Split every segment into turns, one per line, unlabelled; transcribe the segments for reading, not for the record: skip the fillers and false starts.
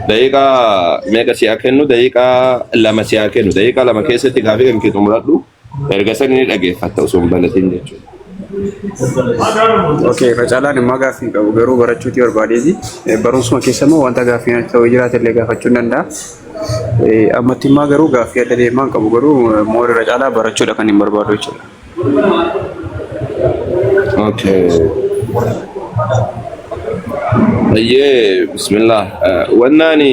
دقيقة ميكا سياكنو دقيقة لما سياكنو دقيقة لما كيسة تقافي كم كيتو مرادو ergasani dhage fatta osoo balatin jechuudha.
Okay, facaalaan immoo gaaffii qabu garuu barachuuti barbaadeeti. Barumsuma keessa immoo wanta gaaffii ta'uu jiraate illee gaafachuu danda'a. Ammatti immoo garuu gaaffii adda deemaan qabu garuu moora irra caalaa barachuudha kan hin barbaadu jechuudha.
Okay. Ayyee bismillah. Wannaani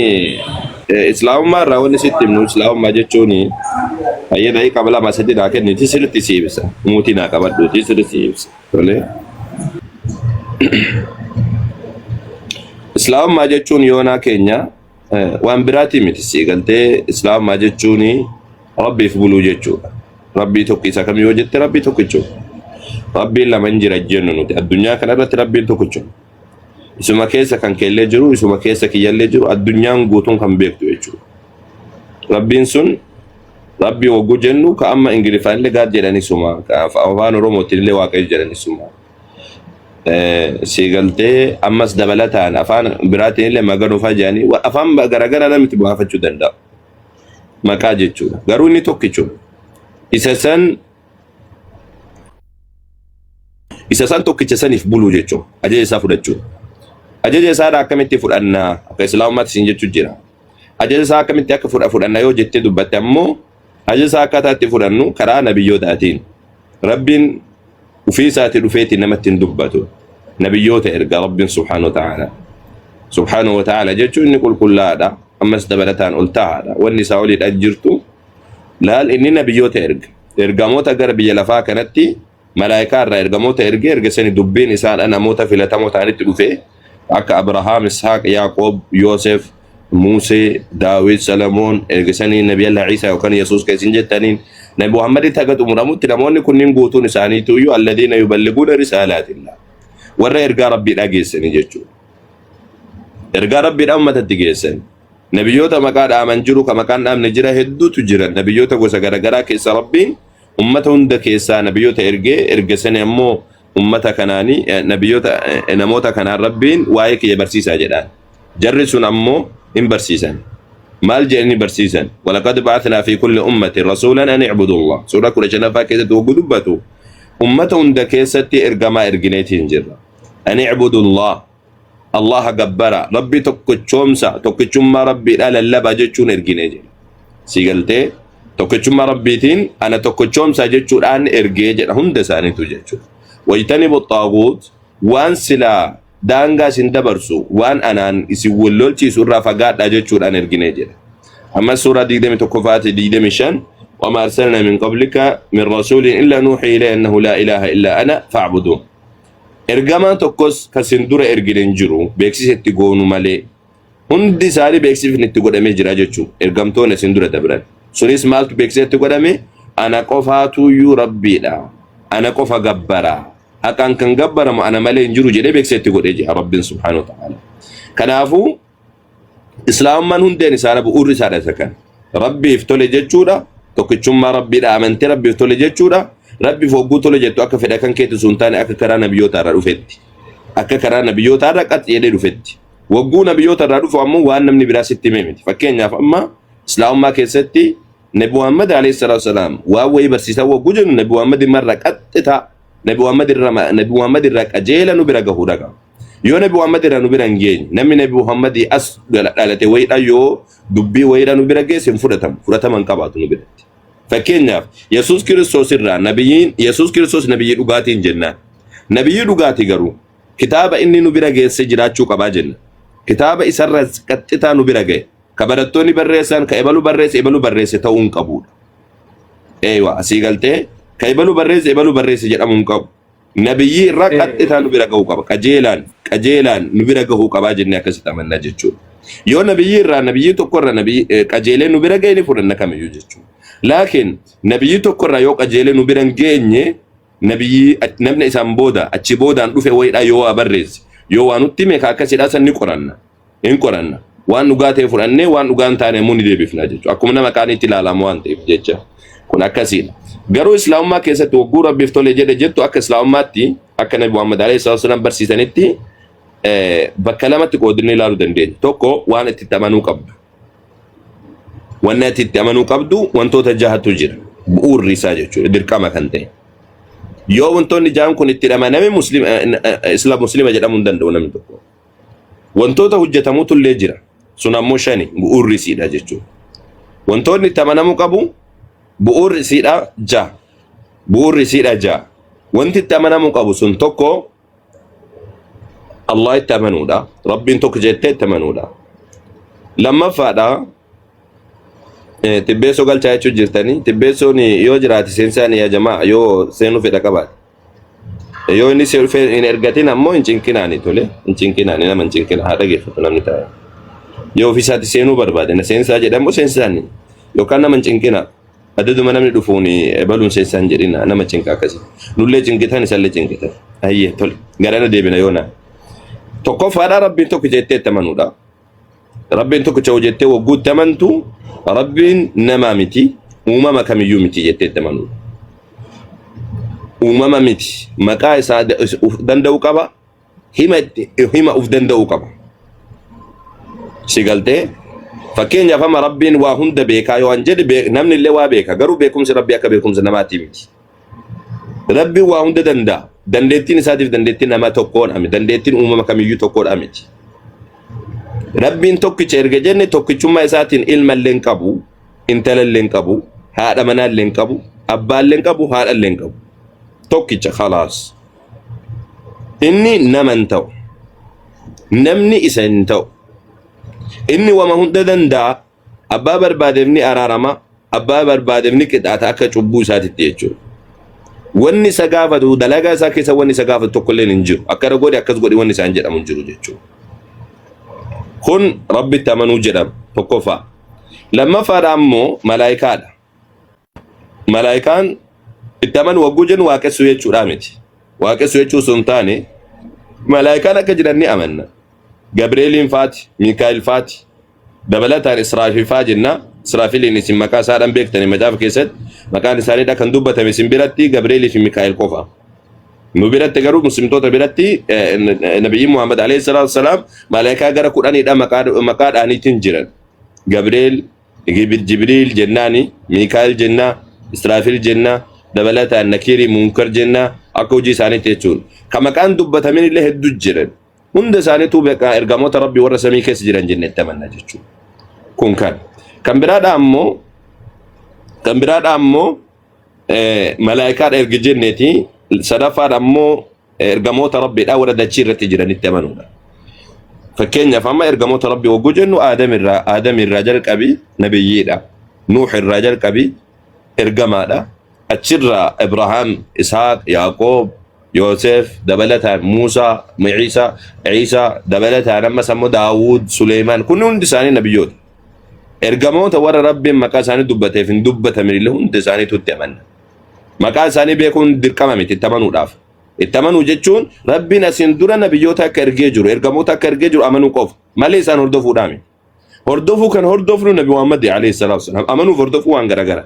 islaamummaa irraa wanni sitti himnu islaamummaa jechuuni ayyee daqiiqa qabla masadi daa kenniti sirriitti si ibsa. Muutii naa qabadhuuti sirriitti si ibsa. Tolee. Islaamummaa jechuun yoonaa keenya waan biraati miti si galtee islaamummaa jechuuni rabbiif buluu jechuudha. Rabbii tokko isa kam yoo jette rabbii tokkichuudha. Rabbiin lama hin jira jennu nuti addunyaa kanarratti rabbiin tokkichuudha. Isuma keessa kan keellee jiru, isuma keessa kiyyallee jiru, addunyaan guutuun kan beektu jechuudha. Rabbiin sun rabbii hogguu jennu ka amma ingiliffaan illee gaad jedhani suma, ka afaan oromootiin illee waaqayyo jedhani suma. Siigaltee ammas dabalataan afaan biraatiin illee maganuufaa jedhanii afaan garagaraa namatti bu'aafachuu danda'a. Maqaa jechuudha. Garuu inni tokkichuudha. Isa san tokkicha saniif buluu jechuudha. Ajaja isaa fudhachuudha. Ajaja isaa akkamitti fudhannaa akka islaamummaatti siin jechuu jira. Ajaja isaa akkamitti akka fudhannaa yoo jettee dubbatte ammoo ajaja isaa akkataatti fudhannu karaa nabiyyootatiin. Rabbiin ufii isaati dhufeetiin namatti hin dubbatu. Nabiyyoota erga Rabbiin subhaanahu wa ta'ala jechuun inni qulqullaadha. Ammas dabalataan ol ta'aadha. Wanni isaa oliidha jirtu laal inni nabiyyoota erga. Ergamoota gara biyya lafaa kanatti malaayikaa irraa ergamoota erga sani dubbiin isaadha namoota filatamoo ta'anitti dhufee akka Abrahaam, Ishaaq, Yaaqoob, Yoosef, Musee, Daawit, Salamoon ergisanii Nabi Allah Isa yookaan Yesuus keessin jettaniin Nabi Muhammad itti hagatu muramutti namoonni kunniin guutuun isaaniitu iyyuu alladhiina yuballighuuna risaalaatillah warra ergaa Rabbii dhageessanii jechuudha. Ergaa Rabbii ummatatti geessan nabiyyoota maqaa dhaaman jiru ka maqaan dhaamne jira hedduutu jira. Nabiyyoota gosa garagaraa keessa Rabbiin ummata hunda keessaa nabiyyoota ergesanii ammoo ummata kanaani nabiyyoota namoota kanaan Rabbiin waa'ee kiyya barsiisaa jedhaan. Jarri sun ammoo hin barsiisan. Maal jedhanii barsiisan? Walaqad ba'athnaa fi kulli ummatin rasuulan an i'budu Allah. Suuraa 15 keessatti waggu dubbatu ummata hunda keessatti ergamaa ergineetiin jirra. An i'budu Allah. Allah gabbara Rabbi tokkichummaa Rabbiidha lallabaa jechuun erginee jira. Siigaltee tokkichummaa Rabbiitiin ana tokkichoomsaa jechuudhaan ergee jedha hunda isaaniitu jechuudha. Wajtanibu xaaguut waan silaa daangaa isin dabarsu waan anaan isin wallolchiisu irraa fagaadhaa jechuudhaan erginee jedha. Amma suuraa 21 وما أرسلنا من قبلك من رسول إلا نوحي إليه أنه لا إله إلا أنا فاعبدون. Ergamaan tokkos kan sin dura ergine jiru beeksisa itti goonu malee hundi isaanii beeksifni itti godhamee jira jechuudha. Ergamtoonni sin dura dabran. Sunis maaltu beeksisa itti godhame? Ana qofaatu iyyuu Rabbiidha. Ana qofa gabbara. Haqaan kan gabbaramu ana malee hin jiru jedhee beeksisa itti godhee jira Rabbiin subhaanahu wa ta'ala. Kanaafuu islaamummaan hundeen isaa bu'uurri isaadha isa kana. Rabbiif tole jechuudha. Tokkichummaa Rabbiidha amantee Rabbiif tole jechuudha. Rabbi fogguu tole jettu akka fedha kan keetu sun taane akka karaa nabiyyoota irraa dhufetti. Akka karaa nabiyyoota irraa qaxxeedee dhufetti. Wagguu nabiyyoota irraa dhufu ammoo waan namni biraa sitti hime miti. Fakkeenyaaf amma islaamummaa keessatti Nabi Muhammad alayhi salatu wasalam waa wayii barsiisaa wagguu jennu Nabi Muhammad marra qaxxita Nabi Muhammad irraa qajeela nu bira gahuu dhaqa. Yoo Nabi Muhammad irraa nu bira hin geenye namni Nabi Muhammad as dhalate wayiidha yoo dubbii wayiidha nu bira geesse hin fudhataman qabaatu nu biratti. Fakkeenyaaf Yesuus Kiristoos irraa Yesuus Kiristoos nabiyyi dhugaatiin jennaan. Nabiyyi dhugaatii garuu kitaaba inni nu bira geesse jiraachuu qabaa jenna. Kitaaba isarra qaxxitaa nu bira gahe ka barattoonni barreessan ka ebalu barreesse ta'uu hin qabuudha. Eewa asii galtee ka ebalu barreesse jedhamuu hin qabu. Nabiyyi irraa qaxxitaa nu bira gahuu qaba. Qajeelaan nu bira gahuu qabaa jennee akkasitti amannaa jechuudha. Yoo nabiyyi tokko irra qajeelee nu bira gahe ni fudhanna kamiyyuu jechuudha. Laakiin nabiyyi tokko irraa yoo qajeelee nu bira hin geenye namni isaan booda achi boodaan dhufe wayiidha yoo waa barreesse yoo waan nutti hime akkasiidha san ni qoranna. Waan dhugaa ta'e fudhannee waan dhugaa hin taane immoo ni deebifna jechuudha. Akkuma nama kaanitti ilaalamu waan ta'eef jecha kun akkasiidha. Garuu islaamummaa keessatti wagguu Rabbiif tole jedhe jettu akka islaamummaatti akka Nabi Muhammad alayhi salatu wasallam barsiisanitti bakka lamatti qoodnee ilaaluu dandeenya. Tokko waan itti amanuu qabdu. Wanni itti amanuu qabdu wantoota jahatu jira. Bu'uurri isaa jechuudha dirqama kan ta'e. Yoo wantoonni jahan kun itti amaname muslima jedhamuu hin danda'u namni tokko. Wantoota hojjetamutu illee jira. Sun ammoo shani bu'uurri isiidha jechuudha. Wantoonni itti amanamuu qabu bu'uurri isiidha jaha. Bu'uurri isiidha jaha. Wanti itti amanamuu qabu sun tokko Allah itti amanuudha. Rabbiin tokko jettee itti amanuudha. Lammaffaadha tibbeessoo galchaa jechuun jirtanii tibbeessoon yoo jiraate seensaan yaa jamaa yoo seenuu fedha qabaate. Yoo inni hin ergatin ammoo hin cinkinaani tole hin cinkinaani nama hin cinkina haa dhageeffatu namni taa'e. Yoo ofiisaatti seenuu barbaade na seensaa jedhamu seensaani yookaan nama hin cinkina addaduma namni dhufuun baluun seensaan jedhina nama cinka akkasii. Nullee cinkitan isallee cinkitan. Ayyee tole garana deebina yoona. Tokkoffaadha Rabbiin tokko jettee itti amanuudha. Rabbiin tokko cha'u jettee wagguutti amantu Rabbiin nama miti uumama kamiyyuu miti jettee itti amanuudha. Uumama miti maqaa isaa uf danda'u qaba hima uf danda'u qaba. Sigaltee fakkeenyaaf amma Rabbiin waa hunda beekaa yoo an jedhe namni illee waa beeka garuu beekumsi Rabbii akka beekumsa namaatti miti. Rabbiin waa hunda danda'a. Dandeettiin isaatiif dandeettiin nama tokkoodha miti. Dandeettiin uumama kamiyyuu tokkoodha miti. Rabbiin tokkicha erga jenne tokkichummaa isaatiin ilma illee hin qabu, intala illee hin qabu, haadha manaa illee hin qabu, abbaa illee hin qabu, haadha illee hin qabu. Tokkicha khalaas. Inni nama hin ta'u. Namni isa hin ta'u. Inni wama hunda danda'a. Abbaa barbaadeef ni araarama, abbaa barbaadeef ni qixaata akka cubbuu isaatitti jechuudha. Wanni isa gaafatu dalagaa isaa keessa wanni isa gaafatu tokko illee hin jiru. Akkana godhi akkas godhi wanni isaan jedhamu hin jiru jechuudha. Kun Rabbitti amanuu jedhama tokkoffaa. Lammaffaadha ammoo malaayikaadha. Malaayikaan itti amanu wagguu jennu waaqessuu jechuudha miti. Waaqessuu jechuu sun taane malaayikaan akka jiran ni amanna. Gabrieliin faati, Miikaa'el faati, dabalataan Israafil faa jenna. Israafiliin isin maqaa isaadhaan beektanii macaafa keessatti maqaan isaaniidha kan dubbatame isin biratti Gabrielii fi Miikaa'el qofa. Nu biratti garuu muslimtoota biratti Nabiyyi Muhammad alayhi salaatu wasalaam malaayikaa gara 10dha maqaadhaaniitiin jiran. Gabriel, Jibriil jennaani, Miikaa'el jenna, Israafil jenna, dabalataan Nakiiri, Munkar jenna akka hojii isaaniitti jechuudha. Kan maqaan dubbatamin illee hedduu jiran. Hunda isaaniitu beekaa ergamoota Rabbii warra samii keessa jiran jennetti amanna jechuudha. Kun kan biraadha ammoo malaayikaadha erga jenneeti sadaffaadha ammoo ergamoota Rabbiidha warra dachii irratti jiranitti amanuudha. Fakkeenyaaf amma ergamoota Rabbii wagguu jennu Aadam irraa jalqabi nabiyyiidha. Nuux irraa jalqabi ergamaadha. Achirraa Ibrahaam, Ishaaq, Yaaqoob, Yoosef, dabalataan Muusaa, Ciisaa, dabalataan ammas ammoo Daawud, Suleymaan kun hundi isaanii nabiyyoota. Ergamoota warra Rabbiin maqaa isaanii dubbateef hin dubbatamin illee hundi isaaniitu itti amanna. Maqaa isaanii beekuun dirqama miti itti amanuudhaaf. Itti amanuu jechuun Rabbiin asiin dura nabiyyoota akka ergee jiru, ergamoota akka ergee jiru amanuu qofa malee isaan hordofuudhaa miti. Hordofuu kan hordofnu Nabi Muhammad alayhi salaatu wasalaam amanuuf hordofuu waan garagara.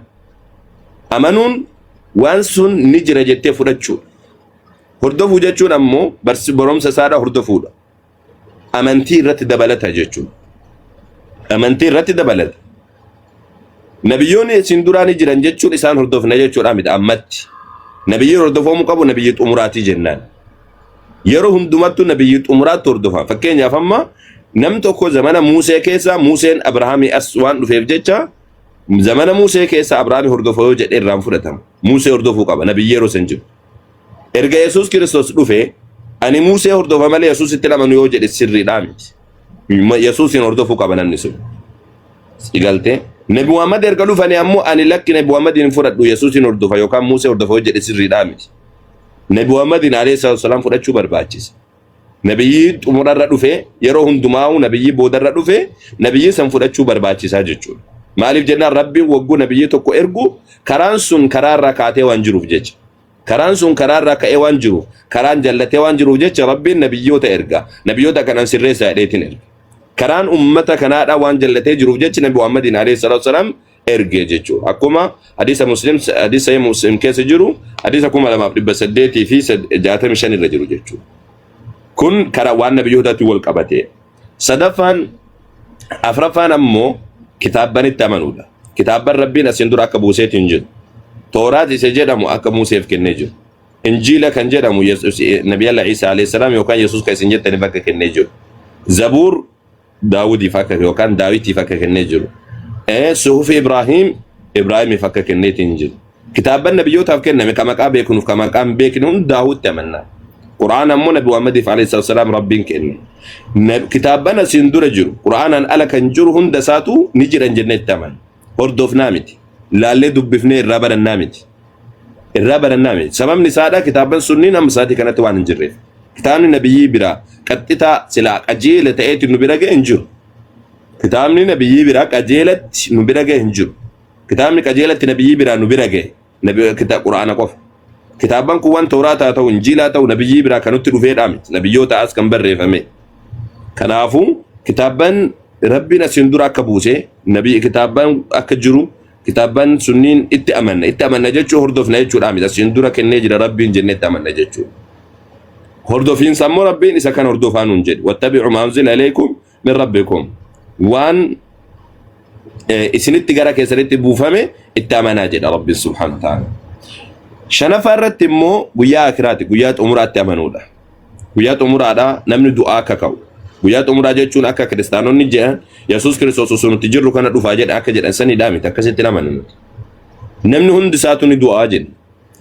Amanuun waan sun ni jira jettee fudhachuudha. Hordofuu jechuun ammoo barumsa isaadha hordofuudha. Amantii irratti dabalata jechuudha. Amantii irratti dabalata. Nabiyyoonni isin duraanii jiran jechuun isaan hordofna jechuudha miti ammatti. Nabiyyi hordofamuu qabu nabiyyi xumuraatii jennaan. Yeroo hundumattuu nabiyyi xumuraatti hordofama. Fakkeenyaaf amma nam tokko zamana Musee keessa Museen Abrahaamii as waan dhufeef jecha zamana Musee keessa Abrahaamii hordofoo yoo jedhee irraan fudhatama. Musee hordofuu qaba nabiyyi yeroo san jiru. Erga Yesuus Kiristoos dhufe ani Musee hordofa malee Yesuusitti amanu yoo jedhe sirriidhaa miti. Yesuusin hordofuu qaba namni sun. Sigaltee Nabi Muhammad erga dhufanii ammoo ani lakki Nabi Muhammadin fudhadhu Yesuusin hordofa yookaan Musee hordofa yoo jedhe sirriidhaa miti. Nabi Muhammadin alayhi salaam fudhachuu barbaachisa. Nabiyyi xumurarra dhufe yeroo hundumaa'u nabiyyi boodarra dhufe nabiyyi san fudhachuu barbaachisaa jechuudha. Maaliif jennaan Rabbiin wagguu nabiyyi tokko ergu karaan sun karaarraa kaatee waan jiruuf jecha. Karaan sun karaarraa ka'ee waan jiruuf karaan jallatee waan jiruuf jecha Rabbiin nabiyyoota erga. Nabiyyoota kanan sirreessaa jedheetiin erga. Karaan ummata kanaadha waan jallatee jiruuf jecha Nabi Muhammadin alayhi salaatu wasalaam ergee jechuudha. Akkuma hadiisa Muslim keessa jiru hadiisa 2865 irra jiru jechuudha. kun kara waan nabiyyootatti wal qabate sadafaan afrafaan ammoo kitaaban itti amanuudha kitaaban rabbiin asin dura akka buuseetiin jiru tooraat isa jedhamu akka muuseef kennee jiru injiila kan jedhamu nabiyalla Isa alayhi salaam yookaan Yesuus kan isin jettanii bakka kennee jiru zabuur daawudiif akka yookaan daawitiif akka kennee jiru suhufi ibraahimiif akka kenneetiin jiru kitaaban nabiyyootaaf kenname ka maqaa beekunuuf ka maqaan beekne hundaa'utti amannaa qur'aan ammoo nabi Muhammadiif alayhi salaam rabbiin kenne kitaaban asin dura jiru qur'aanan ala kan jiru hunda isaatu ni jiran jenneetti aman hordofnaa miti laallee dubbifnee irraa barannaa miti sababni isaadha kitaaban sunniin amma isaati kanatti waan hin jirreef kitaabni nabiyyii biraa qaxxitaa silaa qajeela ta'eeti nu bira ga'e hin jiru kitaabni nabiyyii biraa qajeelatti nu bira ga'e hin jiru kitaabni qajeelatti nabiyyii biraa nu bira ga'e kitaaba qur'aana qofa kitaaban kun waan tooraataa ta'u injiilaa ta'u nabiyyii biraa kanutti dhufeedhaa miti nabiyyoota as kan barreeffame kanaafuu kitaaban rabbiin asin dura akka buuse nabii kitaaban akka jiru kitaaban sunniin itti amanna jechuu hordofna jechuudha miti asin dura kennee jira rabbiin jennee itti amanna jechuudha hordofiinsa ammoo rabbiin isa kan hordofaa nuun jedhe wattabi'u maa unzila ilaykum min rabbikum waan isinitti gara keessanitti buufame itti amanaa jedha rabbiin subhaanahu wa ta'ala shanaffaa irratti immoo guyyaa akiraati guyyaa xumuraatti amanuudha guyyaa xumuraadha namni du'aa akka ka'u guyyaa xumuraa jechuun akka kiristaanonni jedhan Yesuus Kiristoos osoo nuti jirru kana dhufaa jedha akka jedhan sanidha miti akkasitti amannu namni hundi isaatu ni du'aa jenna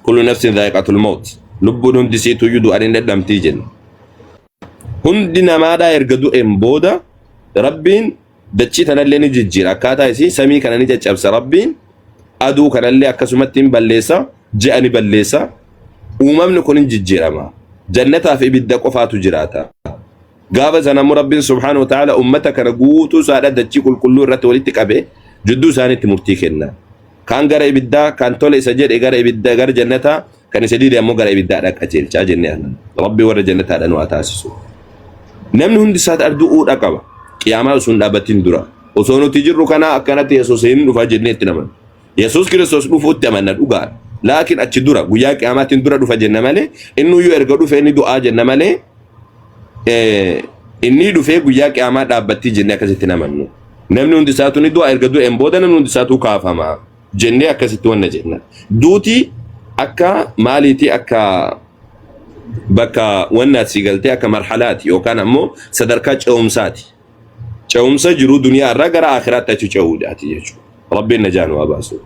kullu nafsin dhaa'iqatul mawt lubbuun hundi isiitu du'aan hin dadhabamtii jenna hundi namaadhaa erga du'een booda rabbiin dachii tanallee ni jijjiira akkaataa isii samii kana ni caccabsa rabbiin aduu kanallee akkasumatti hin balleessa ji'a ni balleessa uumamni kun hin jijjiirama jannataaf ibidda qofaatu jiraata gaafa sanammoo rabbiin subhaanahu wa ta'ala ummata kana guutuu saadha dachii qulqulluu irratti walitti qabe jidduu isaaniitti murtii kenna kaan gara ibiddaa kaan tole isa jedhe gara ibidda gara jannataa kan isa diide ammoo gara ibiddaadha qajeelchaa jennee rabbii warra jannataadha nu haa taasisu namni hundi isaati ardu'uudha qaba qiyaamaa osoo hin dhaabbatin dura osoo nuti jirru kana akkanatti Yesuus hin dhufaa jennee itti namanna Yesuus Kiristoos dhufuutti amanna dhugaadha laakiin achi dura guyyaa qiyaamaatiin dura dhufa jenna malee innuyyuu erga dhufe inni du'aa jenna malee inni dhufee guyyaa qiyaamaa dhaabbattii jennee akkasitti namannu namni hundi isaatu ni du'a erga du'een booda namni hundi isaatu kaafama jennee akkasitti wanna jenna duuti akka maaliiti akka bakka wanna asii galtee akka marhalaati yookaan ammoo sadarkaa ce'umsaati ce'umsa jiru duniyaa irraa gara akhiraatti achi ce'uudhaati jechuudha rabbiin najaanu abaasu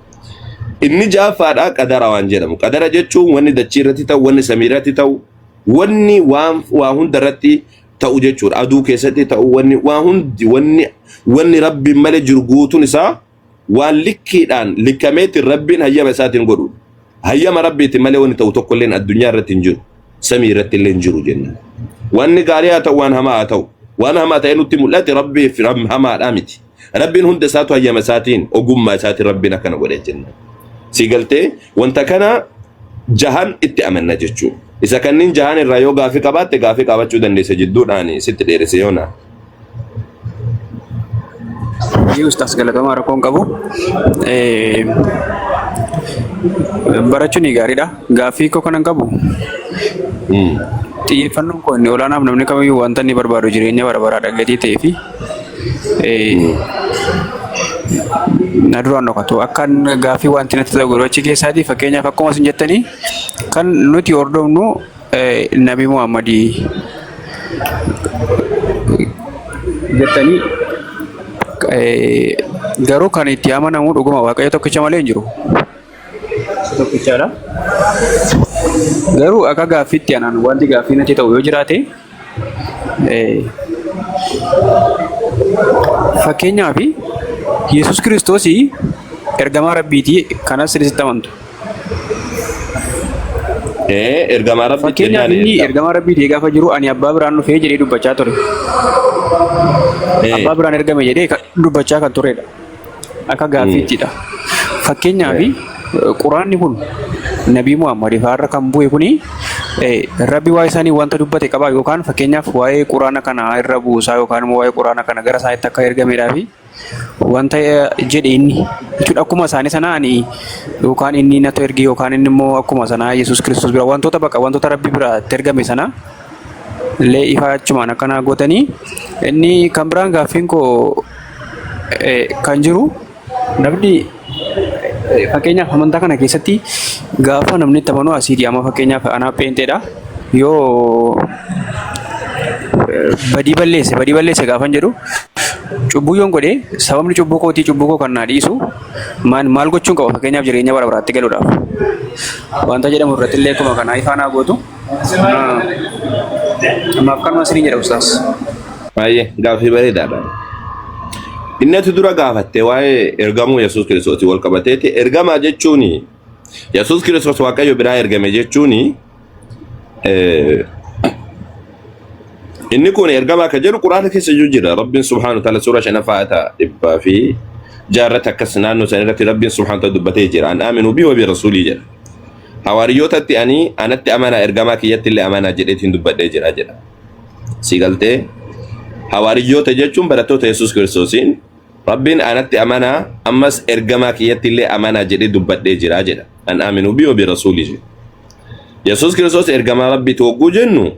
inni jaafaadha qadara waan jedhamu qadara jechuun wanni dachii irratti ta'u wanni samii irratti ta'u wanni waa hunda irratti ta'u jechuudha aduu keessatti ta'u wanni rabbiin malee jiru guutuun isaa waan likkiidhaan likkameetti rabbiin hayyama isaatiin godhu hayyama rabbiitiin malee wanni ta'u tokko illee addunyaa irratti hin jiru samii irratti illee hin jiru jenna wanni gaarii haa ta'u waan hamaa haa ta'u waan hamaa ta'e nutti mul'ate rabbiif hamaadhaa miti rabbiin hunda isaatu hayyama isaatiin ogummaa isaatiin rabbiin akkana godhe jenna si galtee wanta kana jahan itti amanna jechuudha isa kanniin jahan irraa yoo gaafii qabaatte gaafii qabachuu dandeessa jidduudhaan sitti dheeresse yoona
Ustaas galatamaa rakkoon qabu barachuun gaariidha gaafii koo kanan qabu xiyyeeffannoon koo inni olaanaaf namni kamiyyuu wanta inni barbaadu jireenya barbaadaa gatii ta'ee fi na duraan dhokatu akkan gaafii wanti natti ta'u godhachi keessaatii fakkeenyaaf akkuma isin jettanii kan nuti hordofnu Nabi Muhammadii jettanii garuu kan itti amanamu dhuguma Waaqayyo tokkicha malee hin jiru. Tokkichaadha. Garuu akka gaaffiitti anaan wanti gaaffii natti ta'u yoo jiraate fakkeenyaaf Yesuus Kiristoos ergamaa Rabbiiti kanas sirriitti amantu.
Ergamaa Rabbiiti.
Fakkeenyaaf inni ergamaa Rabbiiti gaafa jiru ani abbaa biraan dhufee jedhee dubbachaa ture. Abbaa biraan ergame jedhee dubbachaa kan turedha. Akka gaaffiittidha. Fakkeenyaaf quraanni kun Nabii Muhammad irra kan bu'e kuni Rabbi waa'ee isaanii wanta dubbate qaba yookaan fakkeenyaaf waa'ee quraana kana irra buusaa yookaan waa'ee quraana kana gara isaatti akka ergameedhaa fi wanta jedhe inni jechuudha akkuma isaanii sana ani yookaan inni natu ergi yookaan inni immoo akkuma sana Yesuus Kiristoos bira wantoota bakka wantoota Rabbi bira ergame sana illee ifaa achumaan akkanaa gootanii inni kan biraan gaaffiin koo kan jiru namni fakkeenyaaf amantaa kana keessatti gaafa namni itti amanuu asiidii amma fakkeenyaaf anaa peenteedha yoo badii balleesse gaafan jedhu cubbuu yoon godhe sababni cubbuu kootii cubbuu koo kan naa dhiisu maal gochuun qaba fakkeenyaaf jireenya bara baraatti galuudhaaf wanta jedhamu irratti illee akkuma kanaa ifaanaa gootu ammaaf kanuma siniin jedha ustaas.
Baay'ee gaaffii bareedaadha. Innatu dura gaafatte waa'ee ergamuu Yesuus Kiristoos wal qabateeti ergamaa jechuun Yesuus Kiristoos Waaqayyo biraa ergame jechuun inni kun ergamaa ka jedhu Quraana keessa jira. Rabbiin subhaanahu wa ta'aala suuraa 5 dhibbaa fi jaarratti akkas naannoo san irratti Rabbiin subhaanahu wa ta'aala dubbatee jira. An aaminu bii wa bi rasuulii jedha. Hawaariyootatti ani anatti amanaa ergamaa kiyyatti illee amanaa jedheetiin dubbadhee jira jedha. Siigaltee hawaariyoota jechuun barattoota Yesuus Kiristoosiin Rabbiin anatti amanaa ammas ergamaa kiyyatti illee amanaa jedhee dubbadhee jira jedha. An aaminu bii wa bi rasuulii jedha. Yesuus Kiristoos ergamaa Rabbiitti hogguu jennu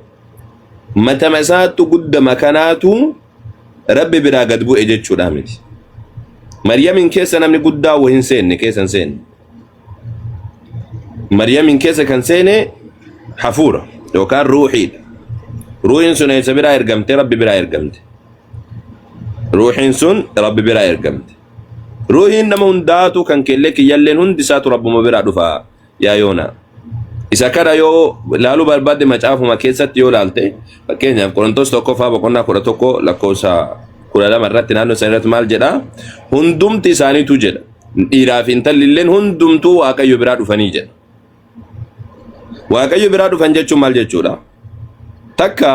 matama isaattu guddama kanaatu Rabbi biraa gad bu'e jechuudha miti. Maryamin keessa namni guddaa waa hin seenne keessa hin seenne. Maryamin keessa kan seene hafuura yookaan ruuhiidha. Ruuhiin sun eessa biraa ergamte? Rabbi biraa ergamte. Ruuhiin sun Rabbi biraa ergamte. Ruuhiin nama hundaatu kan kellee kiyyalleen hundi isaatu Rabbuma biraa dhufa yaa yoona. Isa kana yoo laaluu barbaadde macaafuma keessatti yoo laalte fakkeenyaaf Qorontos 1:11 lakkoofsa 12 irratti naannoo san irratti maal jedha? Hundumti isaaniitu jedha. Dhiiraa fi intalli illeen hundumtuu Waaqayyo biraa dhufanii jedha. Waaqayyo biraa dhufan jechuun maal jechuudha? Takka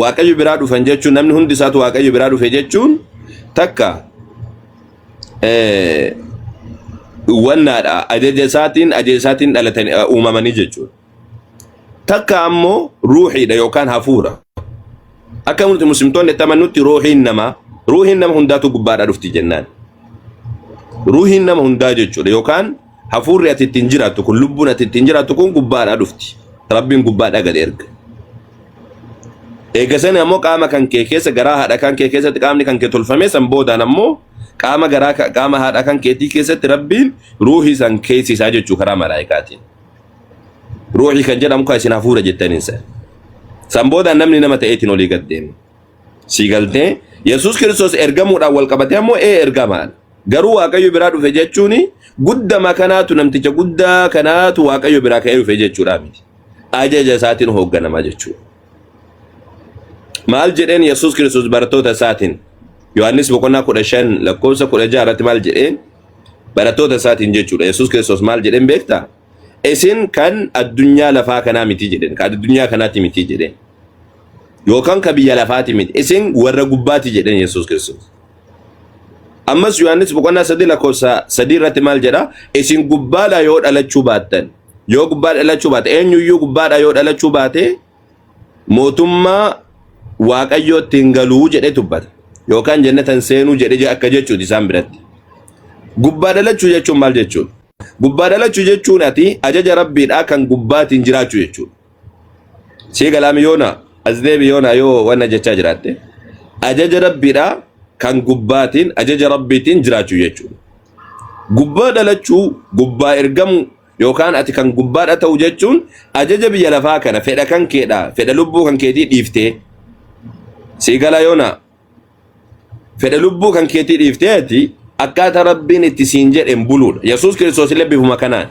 Waaqayyo biraa dhufan jechuun namni hundi isaatu Waaqayyo biraa dhufe jechuun takka wannaadha ajaja isaatiin dhalatan uumamanii jechuudha. Takka ammoo ruuhiidha yookaan hafuura. Akka nuti muslimtoonni itti amanutti ruuhiin nama hundaatu gubbaadhaa dhufti jennaan. Ruuhiin nama hundaa jechuudha yookaan hafuurri ati ittiin jiraattu kun lubbuun ati ittiin jiraattu kun gubbaadhaa dhufti. Rabbiin gubbaadhaa gad erga. Eegasani ammoo qaama kan kee keessa garaa haadha kan kee keessatti qaamni kan kee tolfame san boodaan ammoo qaama haadha kan keetii keessatti Rabbiin ruuhii san keessisaa jechuu karaa malaa'ikaatiin. Ruuhii kan jedhamu kan isin hafuura jettaniinsa. San boodaan namni nama ta'eetiin olii gad deema. Siigaltee Yesuus Kiristoos ergamuudhaan wal qabatee ammoo ergamaan. Garuu Waaqayyo biraa dhufe jechuun guddama kanaatu namticha guddaa kanaatu Waaqayyo biraa ka'ee dhufe jechuudha miti. Ajaja isaatiin hoogganamaa jechuudha. Maal jedheen Yesuus Kiristoos barattoota isaatiin Yohaannis 15 lakkoofsa 16 irratti maal jedheen barattoota isaatiin jechuudha. Yesuus Kiristoos maal jedheen beektaa? Isin kan addunyaa lafaa kanaa miti jedheen. Kan addunyaa kanaatti miti jedheen. Yookaan kan biyya lafaati miti. Isin warra gubbaati jedheen Yesuus Kiristoos. Ammas Yohaannis 3 lakkoofsa 3 irratti maal jedha? Isin gubbaadhaa yoo dhalachuu baattan yoo gubbaa dhalachuu baate eenyuyyuu gubbaadhaa yoo dhalachuu baate mootummaa Waaqayyootti hin galuu jedhee dubbata. Yookaan jannatan seenuu jedhee akka jechuuti isaan biratti. Gubbaa dhalachuu jechuun maal jechuudha? Gubbaa dhalachuu jechuun ati ajaja Rabbiidhaa kan gubbaatiin jiraachuu jechuudha. Siigalaami yoona azdeebi yoona yoo wanna jechaa jiraatte ajaja Rabbiidhaa kan gubbaatiin ajaja Rabbiitiin jiraachuu jechuudha. Gubbaa dhalachuu gubbaa ergamu yookaan ati kan gubbaadha ta'u jechuun ajaja biyya lafaa kana fedha kan keedhaa fedha lubbuu kan keetii dhiiftee siigala yoona fedha lubbuu kan keetii dhiiftee ati akkaataa Rabbiin itti siin jedhen buluudha. Yesuus Kiristoos illee bifuma kanaan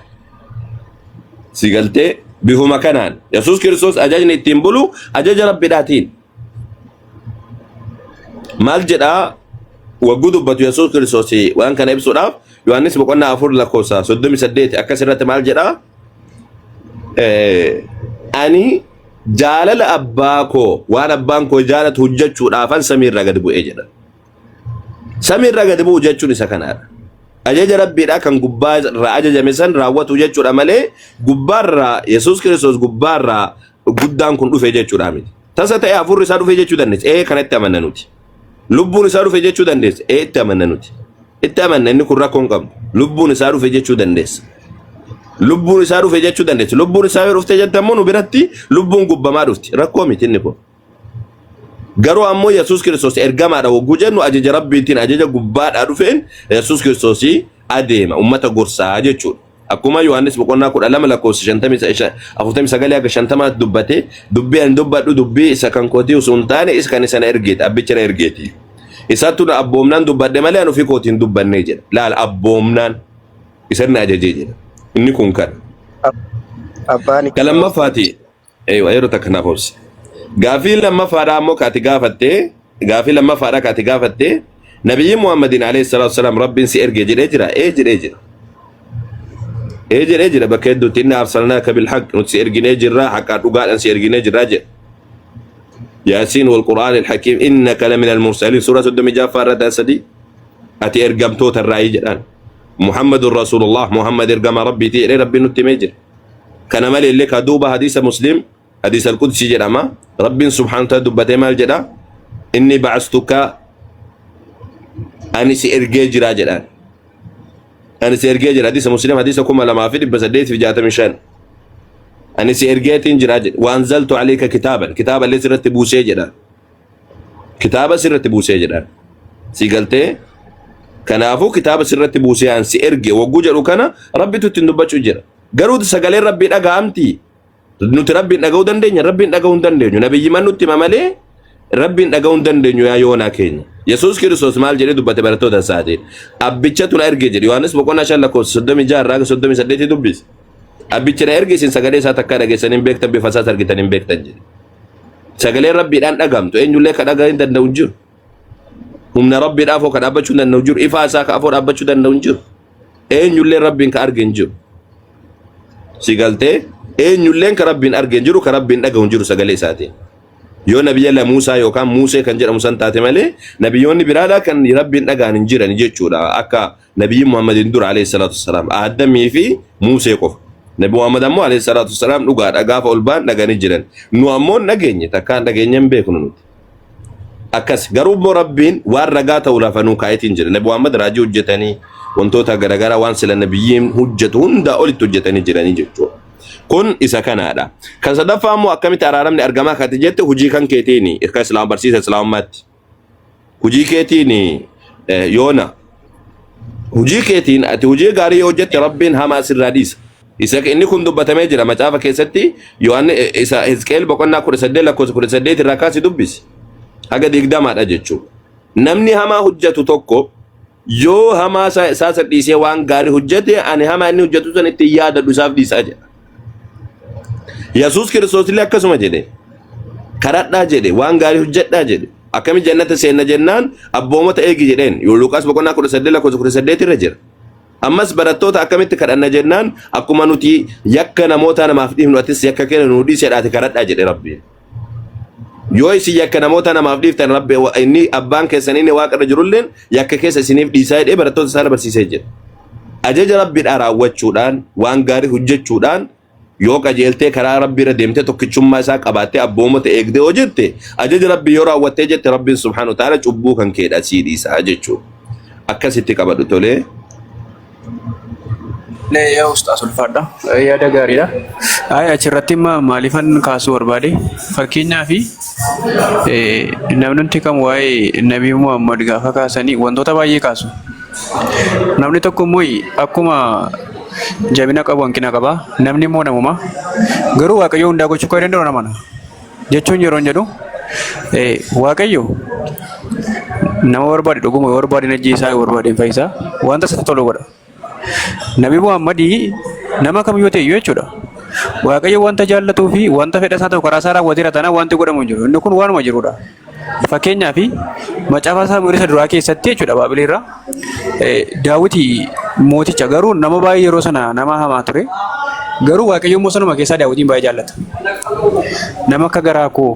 siigaltee bifuma kanaan Yesuus Kiristoos ajajni ittiin bulu ajaja Rabbiidhaatiin. Maal jedhaa wagguu dubbatu Yesuus Kiristoos waan kana ibsuudhaaf Yohaannis 4 lakkoofsa 38 akkas irratti maal jedhaa? Ani jaalala abbaa koo waan abbaan koo jaalatu hojjechuudhaafan samiirra gad bu'ee jedha. Samiirra gad bu'u jechuun isa kanaadha. Ajaja Rabbiidhaa kan gubbaarraa ajajame san raawwatu jechuudha malee gubbaarraa Yesuus Kiristoos gubbaarraa guddaan kun dhufe jechuudha miti. Tasa ta'ee hafuurri isaa dhufe jechuu dandeessa. Kanatti amanna nuti. Lubbuun isaa dhufe jechuu dandeessa. Itti amanna nuti. Itti amanna inni kun rakkoo hin qabu. Lubbuun isaa dhufe jechuu dandeessa. Lubbuun isaa dhufe jechuu dandeessa. Lubbuun isaa yoo dhufte jettammoo nu biratti lubbuun gubbamaa dhufti. Rakkoo miti inni kun. Garuu ammoo Yesuus Kiristoos ergamaadha hogguu jennu ajaja rabbiitiin ajaja gubbaadhaa dhufeen Yesuus Kiristoos adeema ummata gorsaa jechuudha. Akkuma Yohaannis boqonnaa 12 lakkoofsa 49 haga 50 dubbate dubbii an dubbadhu dubbii isa kan kootii osoo hin taane isa kan isana ergeeti abbicha na ergeeti. Isaattu na abboomnaan dubbadhe malee an ofii kootiin dubbannee jedha. Laal abboomnaan isan ajajee jedha. Inni kun kan. Kalamaffaati. Yeroo takka naaf obsi. Gaafii lamaffaadhaa ammoo kaati gaafattee Nabiyyi Muhammadin alayhi salatu wasalam rabbiin si erge jedhee jira. jedhee jira bakka hedduutti inna arsalnaaka bilhaq nuti si erginee jirra haqaa dhugaadhaan si erginee jirra jedha. Yaasiin wal qur'aan al-hakiim innaka lamina al-mursaliin suuraa 36 irratti sadii ati ergamtoota irraa jedhaan. Muhammadun Rasulullah Muhammad ergama rabbiiti jedhee rabbiin nutti himee jira. Kana malee illee ka duuba hadiisa Muslim hadiisa al-Qudsi jedhama. Rabbiin subhaanahu wa ta'ala dubbatee maal jedha? Inni ba'astuka ani si ergee jira jedhaan. Ani si ergee jira hadiisa Muslim hadiisa 2865 ani si ergeetiin jira jedha. Waanzaltu alayka kitaaban kitaaba illee sirratti buusee jedha. Kitaaba sirratti buusee jedha. Si galtee kanaafuu kitaaba sirratti buusee an si erge wagguu jedhu kana rabbitu ittiin dubbachuu jira. Garuu sagalee rabbii dhaga'amti. Nuti rabbiin dhaga'uu dandeenya rabbiin dhaga'uu hin dandeenyu. Nabiyyi man nutti hima malee rabbiin dhaga'uu hin dandeenyu yaa yoonaa keenya. Yesuus Kiristoos maal jedhee dubbate barattoota isaatiin abbichatu na erge jedhe. Yohaannis boqonnaa 5 lakkoofsa 36 irraa 38 dubbise. Abbicha na erge isin sagalee isaa takka dhageessan hin beektan bifa isaas argitan hin beektan jedhe. Sagaleen rabbiidhaan dhagamtu eenyullee ka dhaga'uu hin danda'u hin jiru. Humna rabbiidhaaf ka dhaabbachuu hin danda'u hin jiru. Ifa isaa ka afoo dhaabbachuu danda'u hin jiru. Eenyullee rabbiin ka arge hin jiru. Si galtee eenyulleen ka rabbiin arge hin jiru ka rabbiin dhaga'u hin jiru sagalee isaatiin. Yoo nabiyya Muusaa yookaan Muusee kan jedhamu san taate malee nabiyyoonni biraadhaa kan rabbiin dhaga'an hin jiran jechuudha. Akka nabiyyi Muhammadin dura alayhi salatu wassalam Aadamii fi Muusee qofa. Nabi Muhammad ammoo alayhi salatu wassalam dhugaadha gaafa ol ba'an dhaga'anii jiran. Nu ammoo nageenye takkaan dhageenye hin beeknu nuti. Akkas garuu immoo rabbiin waan ragaa ta'uu lafa nuu kaayetiin jira. Nabi Muhammad raajii hojjetanii wantoota garaagaraa waan sila nabiyyiin hojjetu hunda olitti hojjetanii jiranii jechuudha. Kun isa kanaadha. Kan sadaffaa immoo akkamitti araaramni argamaa kaati jette hojii kan keetiini akka islaam barsiisa islaamummaatti. Hojii keetiini yoona hojii keetiin ati hojii gaarii yoo hojjette rabbiin hamaa sirraa dhiisa. Isa inni kun dubbatamee jira macaafa keessatti Yohaannis isa Hizqeel boqonnaa 18 lakkoofsa 18 irraa kaasi dubbisi. Haga 20dha jechuudha. Namni hamaa hojjetu tokko yoo hamaa isaa dhiisee waan gaarii hojjete ani hamaa inni hojjetu san itti yaadadhu isaaf dhiisaa jedha. Yesuus Kiristoos illee akkasuma jedhe. Kadhadhaa jedhe waan gaarii hojjedhaa jedhe. Akkami jannata seenna jennaan abboomota eegi jedheen. Yoo Luqaas boqonnaa 18 lakkoofsa 18 irra jira. Ammas barattoota akkamitti kadhanna jennaan akkuma nuti yakka namoota namaaf dhiifnu atis yakka keenya nuu dhiisedhaati kadhadhaa jedhe Rabbiin. Yoo isin yakka namoota namaaf dhiiftan Rabbi inni abbaan keessan inni waaqarra jirulleen yakka keessa isiniif dhiisaa jedhee barattoota isaa barsiisee jira. Ajaja Rabbiidhaa raawwachuudhaan waan gaarii hojjechuudhaan yoo qajeeltee karaa Rabbii irra deemtee tokkichummaa isaa qabaattee abboomota eegdee hojjette ajaja Rabbii yoo raawwattee jette Rabbiin subhaanahu wa ta'ala cubbuu kan keedha sii dhiisaa jechuudha. Akkasitti qabadhu tolee.
Yaa ustaas ulfaadha. Yaada gaariidha. Achirratti maaliifan kaasuu barbaade fakkeenyaaf namni nuti kam waa'ee Nabii Muhammad gaafa kaasanii wantoota baay'ee kaasu. Namni tokko immoo akkuma jabina qabu hanqina qaba. Namni immoo namuma. Garuu Waaqayyo hundaa gochuu kan danda'u namana. Jechuun yeroo jedhu Waaqayyo nama barbaade dhuguma yoo barbaade najjeesaa yoo barbaade fayyisaa wanta isa tolu godha. Nabi Muhammad nama kamiyyuu ta'e jechuudha. Waaqayyo wanta jaallatuu fi wanta fedha isaa ta'u karaa isaa raawwateera taanaan wanti godhamu hin jiru. Inni kun waanuma jirudha. Fakkeenyaaf macaafa Saamu'eel isa duraa keessatti jechuudha Baabileerraa Daawiti mooticha garuu nama baay'ee yeroo sana nama hamaa ture. Garuu Waaqayyo immoo sanuma keessaa Daawitiin baay'ee jaallata. Nama akka garaa koo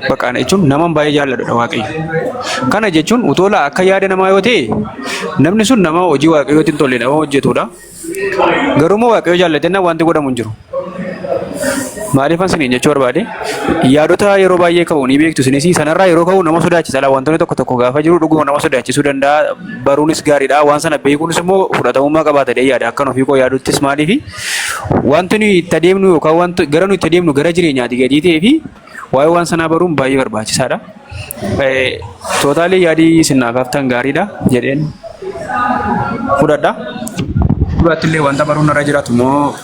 Baqaan jechuun nama baay'ee jaalladha Waaqayyo. Kana jechuun utoola akka yaada namaa yoo ta'e namni sun nama hojii Waaqayyootiin tolle nama hojjetudha. Garuu immoo Waaqayyo jaallatennaa wanti godhamu hin jiru. Maaliifan siniin jechuu barbaade yaadota yeroo baay'ee qabu ni beektu sinis sanarraa yeroo ka'u nama sodaachisa wantoonni tokko tokko gaafa jiru dhuguma nama sodaachisuu danda'a baruunis gaariidha waan sana beekuunis immoo fudhatamummaa qabaata dee yaada akkan ofii koo yaaduttis maaliifi wanti nuyi itti adeemnu yookaan wanti gara nuyi itti adeemnu gara jireenyaati gadi ta'ee fi waa'ee waan sanaa baruun baay'ee barbaachisaadha. Tootaalii yaadii sinaa kaaftan gaariidha jedheen fudhadha. Dhugaattillee wanta baruun irra jiraatu immoo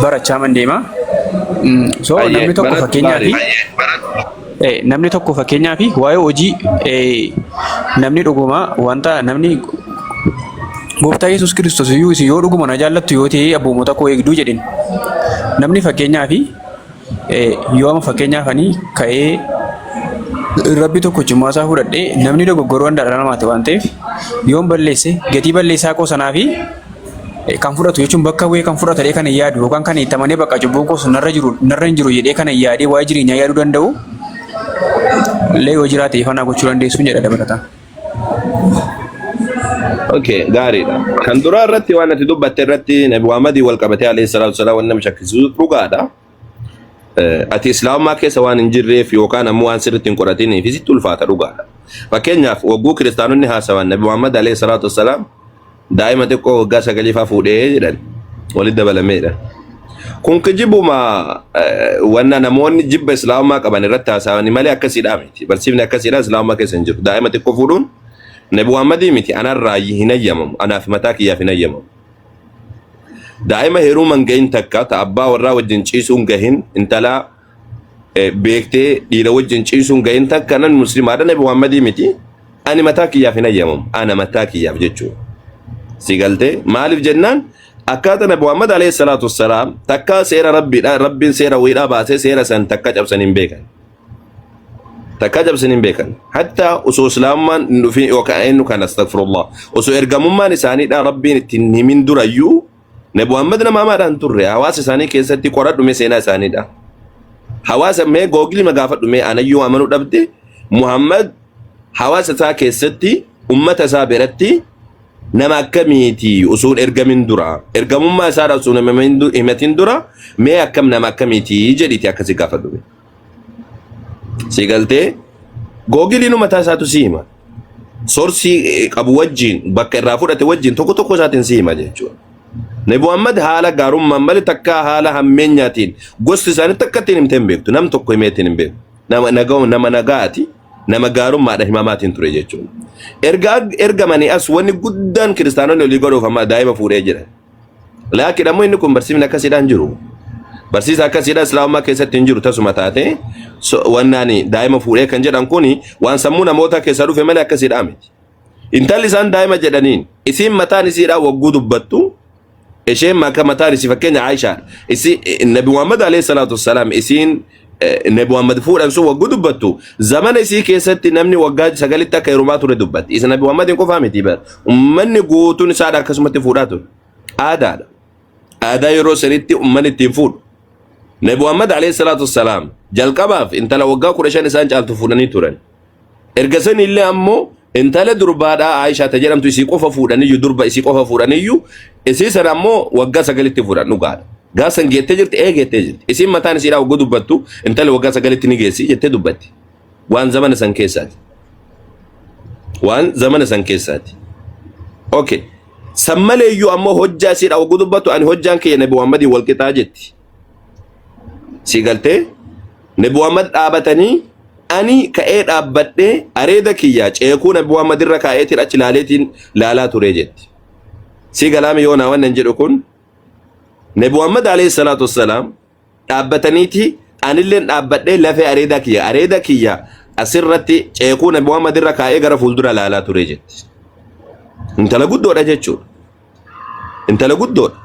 barachaa man deema. So namni tokko fakkeenyaa fi waa'ee hojii namni dhuguma wanta namni Gooftaa Yesuus Kiristoos yoo dhuguma na jaallattu yoo ta'e abboomota koo eegduu jedhin namni fakkeenyaa fi yoo ama fakkeenyaaf ani ka'ee rabbi tokko cimmaa isaa fudhadhee namni dogoggoruu dhala namaati waan ta'eef yoon balleesse gatii balleessaa koo sanaa fi kan fudhatu jechuun bakka bu'ee kan fudhatee kan yaadu yookaan kan itti amanee bakka cubbuun koo narra hin jiru jedhee kan yaadee waa'ee jireenyaa yaaduu danda'u illee yoo jiraate ifannaa gochuu dandeessuun jedha dabalataan.
Okay, gaariidha. Kan duraa irratti waan ati dubbatte irratti Nabi Muhammad wal qabatee alayhi salaatu wasalaam waan nama shakkisiisu dhugaadha. Ati islaamummaa keessa waan hin jirreef yookaan ammoo waan sirriitti hin qoratiniif sitti ulfaata dhugaadha. Fakkeenyaaf wagguu kiristaanonni haasawan Nabi Muhammad alayhi salaatu wasalaam daa'ima xiqqoo waggaa 9 fuudhee jedhan walitti dabalameedha. Kun kijibuma wanna namoonni jibba islaamummaa qaban irratti haasawani malee akkasiidha miti. Barsiifni akkasiidha islaamummaa keessa hin jiru. Daa'ima xiqqoo fuudhuun Nabi Muhammad miti anarraa hin ayyamamu anaaf mataa kiyyaaf hin ayyamamu. Daa'ima heeruu mangahin takka ta abbaa warraa wajjin ciisuun gahin intala beektee dhiira wajjin ciisuun gahin takka nan muslimaadha Nabi Muhammad miti ani mataa kiyyaaf hin ayyamamu ana mataa kiyyaaf jechuudha. Sigalte maaliif jennaan akkaataa Nabi Muhammad alayhi salaatu wassalaam takka seera rabbiidha rabbiin seera wiidhaa baasee seera san takka cabsan hin beekan. Takka cabsan hin beekan. Hatta osoo islaamummaan nufi yookaan eenyu kan astaghfirullah osoo ergamummaan isaaniidha rabbiin ittiin himin durayyuu Nabi Muhammad nama amaadhaan turre hawaasa isaanii keessatti qoradhume seenaa isaaniidha. Hawaasa mee googilii magaafadhume anayyuu amanuu dhabde Muhammad hawaasa isaa keessatti ummata isaa biratti nama akkamiiti osoo ergamin dura ergamummaa isaadha osoo nama himatin dura mee akkam nama akkamiiti jedhiti akkasi gaafadhume. Sigaltee googiliin ummata isaatu si hima. Sorsii qabu wajjin bakka irraa fudhate wajjin tokko tokko isaatiin si hima jechuudha. Nabi Muhammad haala gaarummaan malee takka haala hammeenyaatiin gosti isaanii takka ittiin himtee hin beektu nam tokko himee ittiin hin beektu. Nama nagaati nama gaarummaadha himamaatiin ture jechuudha. Ergamanii as wanni guddaan kiristaanonni olii godhuuf amma daa'ima fuudhee jiran. Laakiin ammoo inni kun barsiifni akkasiidhaan jiru. Barsiisa akkasiidha islaamummaa keessatti hin jiru tasuma taate wannaani daa'ima fuudhee kan jedhan kuni waan sammuu namoota keessa dhufe malee akkasiidhaa miti. Intalli isaan daa'ima jedhaniin isiin mataan isiidhaa wagguu dubbattu isheen mataan isii fakkeenya Aishaa isi Nabi Muhammad alayhi salaatu wassalaam isiin Nabi Muhammad fuudhan sun wagguu dubbattu zamana isii keessatti namni waggaa 9 akka heerumaa ture dubbatti. Isa Nabi Muhammad hin qofaa miti bar ummanni guutuun isaadha akkasumatti fuudhaa ture. Aadaadha. Aadaa yeroo sanitti ummanni ittiin fuudhu. Nabi Muhammad alayhi salatu wassalam jalqabaaf intala waggaa 15 isaan caaltu fuudhanii turan. Ergasan illee ammoo intala durbaadha Aisha ta jedhamtu isii qofa fuudhaniyyuu durba isii qofa fuudhaniyyuu isii sana ammoo waggaa 9tti fuudhan dhugaadha. Gaasan geettee jirti geettee jirti. Isiin mataan isiidhaa wagguu dubbattu intala waggaa 9tti ni geessi jettee dubbatti. Waan zamana san keessaati. Waan zamana san keessaati. Okay. Sammaleeyyuu ammoo hojjaa isiidhaa wagguu dubbattu ani hojjaan kiyya Nabi Muhammadii wal qixaa jetti. Sigaltee Nabi Muhammad dhaabatanii ani ka'ee dhaabbadhee areeda kiyyaa ceekuu Nabi Muhammad irra kaa'eetiin achi laaleetiin laalaa ture jetti. Sigalaami yoonaa wannan jedhu kun Nabi Muhammad alayhi salaatu wassalaam dhaabbataniiti anilleen dhaabbadhee lafee areeda kiyyaa asirratti ceekuu Nabi Muhammad irra kaa'ee gara fuuldura laalaa ture jetti. Intala guddoodha jechuudha. Intala guddoodha.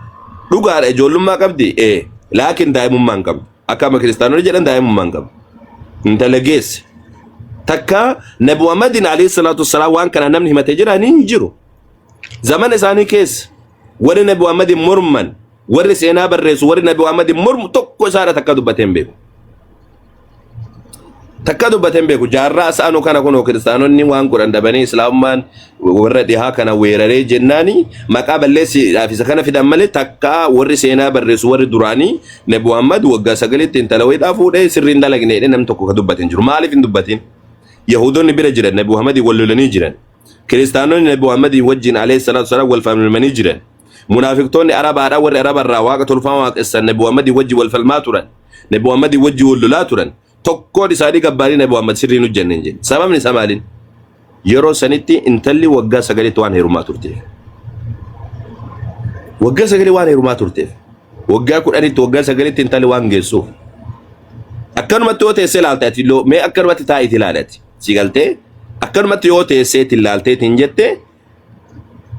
Dhugaadha ijoollummaa qabdi laakiin daa'imummaa hin qabdu. Akkama kiristaanonni jedhan daa'imummaa hin qabdu. Intala geesse. Takka Nabi Muhammadin alayhi salaatu wassalaam waan kana namni himatee jiran hin jiru. Zaman isaanii keessa warri Nabi Muhammadin morman warri seenaa barreessu warri Nabi Muhammadin mormu tokko isaadha takka dubbatee hin beeku. Takka dubbatee hin beeku jaarraa asaanuu kana kunoo kiristaanonni waan godhan dabanii islaamummaan warra dhihaa kana weeraree jennaani maqaa balleessiidhaaf isa kana fidan malee takka warri seenaa barreessu warri duraanii Nabi Muhammad waggaa 9tti intala wayiidhaa fuudhee sirriin dalagne namni tokko ka dubbateen jiru. Maaliif hin dubbatin? Yahudoonni bira jiran Nabi Muhammadin wal lolanii jiran. Kiristaanonni Nabi Muhammadin wajjin alayhi salaatu wassalaam wal falmanii jiran. Munaafiqtoonni Arabaadhaa warri Arabarraa waaqa tolfamaa waaqessan Nabi Muhammadin wajji wal falmaa turan. Nabi Muhammadin wajji wal lolaa turan. tokkoon isaanii gabbaanii Nabi Muhammad sirrii nu jenneen jedhe. Sababni isaa maaliin? Yeroo sanitti intalli waggaa sagalitti waan heerumaa turteef. Waggaa sagalii waan heerumaa turteef. Waggaa 10tti waggaa sagalitti intalli waan geessuuf. Akkanumatti yoo teessee ilaalteeti mee akkanumatti taa'iti ilaalati. Si galtee akkanumatti yoo teessee ilaalteetiin jette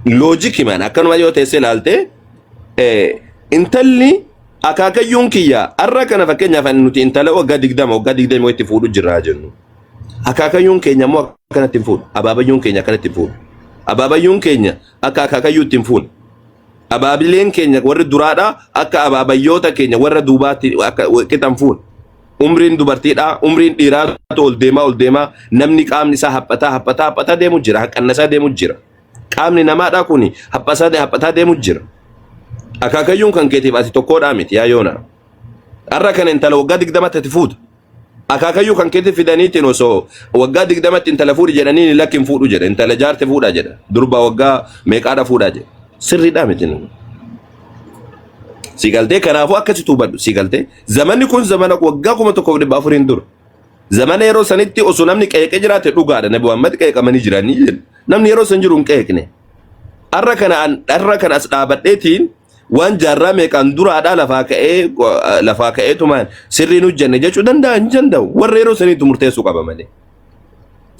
loojikii man akkanumatti yoo teessee ilaalte intalli akaakayyuun kiyya arra kana fakkeenyaaf nuti intala waggaa 20 waggaa 20 itti fuudhu jirraa jennu. Akaakayyuun keenya immoo akkanatti hin fuudhu. Abaabayyuun keenya akkanatti hin fuudhu. Abaabayyuun keenya akka akaakayyuutti hin fuudhu. Abaabileen keenya warri duraadha akka abaabayyoota keenya warra duubaatti akka qitan fuudhu. Umriin dubartiidha, umriin dhiiraa ol deemaa namni qaamni isaa haphataa deemu jira, haqqannasaa deemu jira. Qaamni namaadha kuni haphataa deemu jira. Akaakayyuun kan keetiif ati tokkodhaa miti yaa yoona. Arra kana intala waggaa 20tti fuudha. Akaakayyuu kan keetiif fidaniitiin osoo waggaa 20tti intala fuudhi jedhanii lakkin fuudhu jedha. Intala jaarte fuudhaa jedha. Durba waggaa meeqaadha fuudhaa jedha. Sirriidhaa miti. Sigaltee kanaafuu akkasitti hubadhu sigaltee zamanni kun zamana waggaa 1400 dura zamana yeroo sanitti osoo namni qeeqee jiraate dhugaadha Nabi Muhammad qeeqamanii jiranii namni yeroo san jiru hin qeeqne arra kana as dhaabadheetiin waan jaarraa meeqaan duraadha lafaa ka'ee tumaan sirriin hojjenne jechuu danda'a hin danda'u warra yeroo saniitu murteessuu qaba malee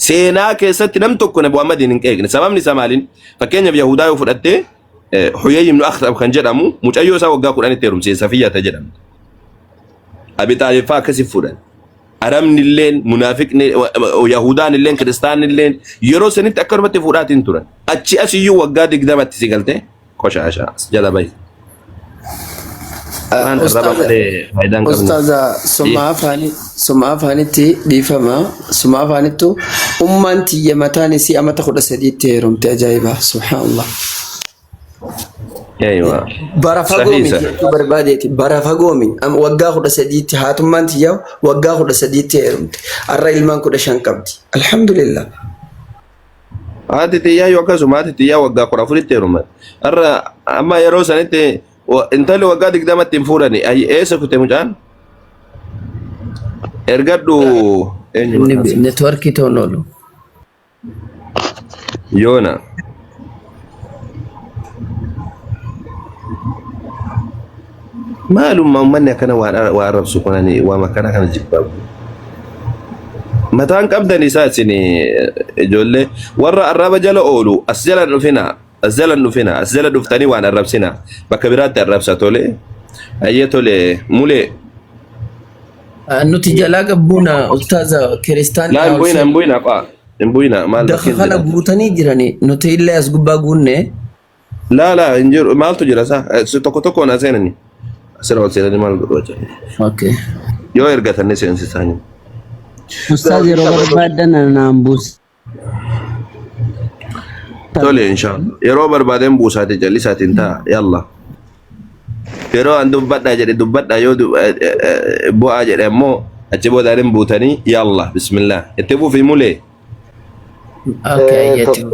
seenaa keessatti nam tokko Nabi Muhammad hin qeeqne sababni isaa maaliin fakkeenyaaf Yahudaa yoo fudhatte Huyay ibn Akhtab kan jedhamu mucayyoo isaa waggaa 10 itti heerumse Safiyaa ta jedhamtu. Abi Taalib faa akkasi fuudhan. Arabni illeen munaafiqni Yahudaan illeen Kiristaan illeen yeroo sanitti akkanumatti fuudhaatiin turan. Achi asiyyuu waggaa 20tti si galte qoshaasha jala bayi.
Ustaza summaa afaanitti dhiifama summaa afaanittu ummaan tiyya mataan isii amata 13tti heerumte ajaa'iba subhaanallah.
Eeywa.
Barafagoomi barbaadeeti barafagoomi waggaa 13tti haatummaan tiyyaa waggaa 13tti heerumte arra ilmaan 15 qabdi alhamdulillah.
Haati tiyyaa yoo akkasuma haati tiyyaa waggaa 14tti heeruman arra amma yeroo sanitti intalli waggaa 20tti hin fuudhani eessa kute mucaan ergadhu
networkii ta'uun oolu
yoona. Maalummaa uummanni akkana waan arrabsu kunani waan akkana kana jibbaa mataan qabdan isaa isin ijoollee warra arraba jala oolu as jala dhufina as jala dhuftanii waan arrabsina bakka biraatti arrabsa tole ayyee tole mulee
nuti jalaa qabbuuna ustaaza kiristaan
hin bu'ina maal
dakhala guutanii jirani nuti illee as gubbaa guunne
laa hin jiru maaltu jira saa tokko na seenani asirra wal seenanii maal godhu
okay
yoo ergatanii seensisaanii
Ustaz yeroo barbaadan naan buus.
Tole inshallah yeroo barbaaden buusaate jallisaatiin ta'a yalla yeroo an dubbadhaa jedhe dubbadhaa yoo bu'aa jedhe ammoo achi boodaanin buutanii yalla bismillah itti buufi mulee
okay yetti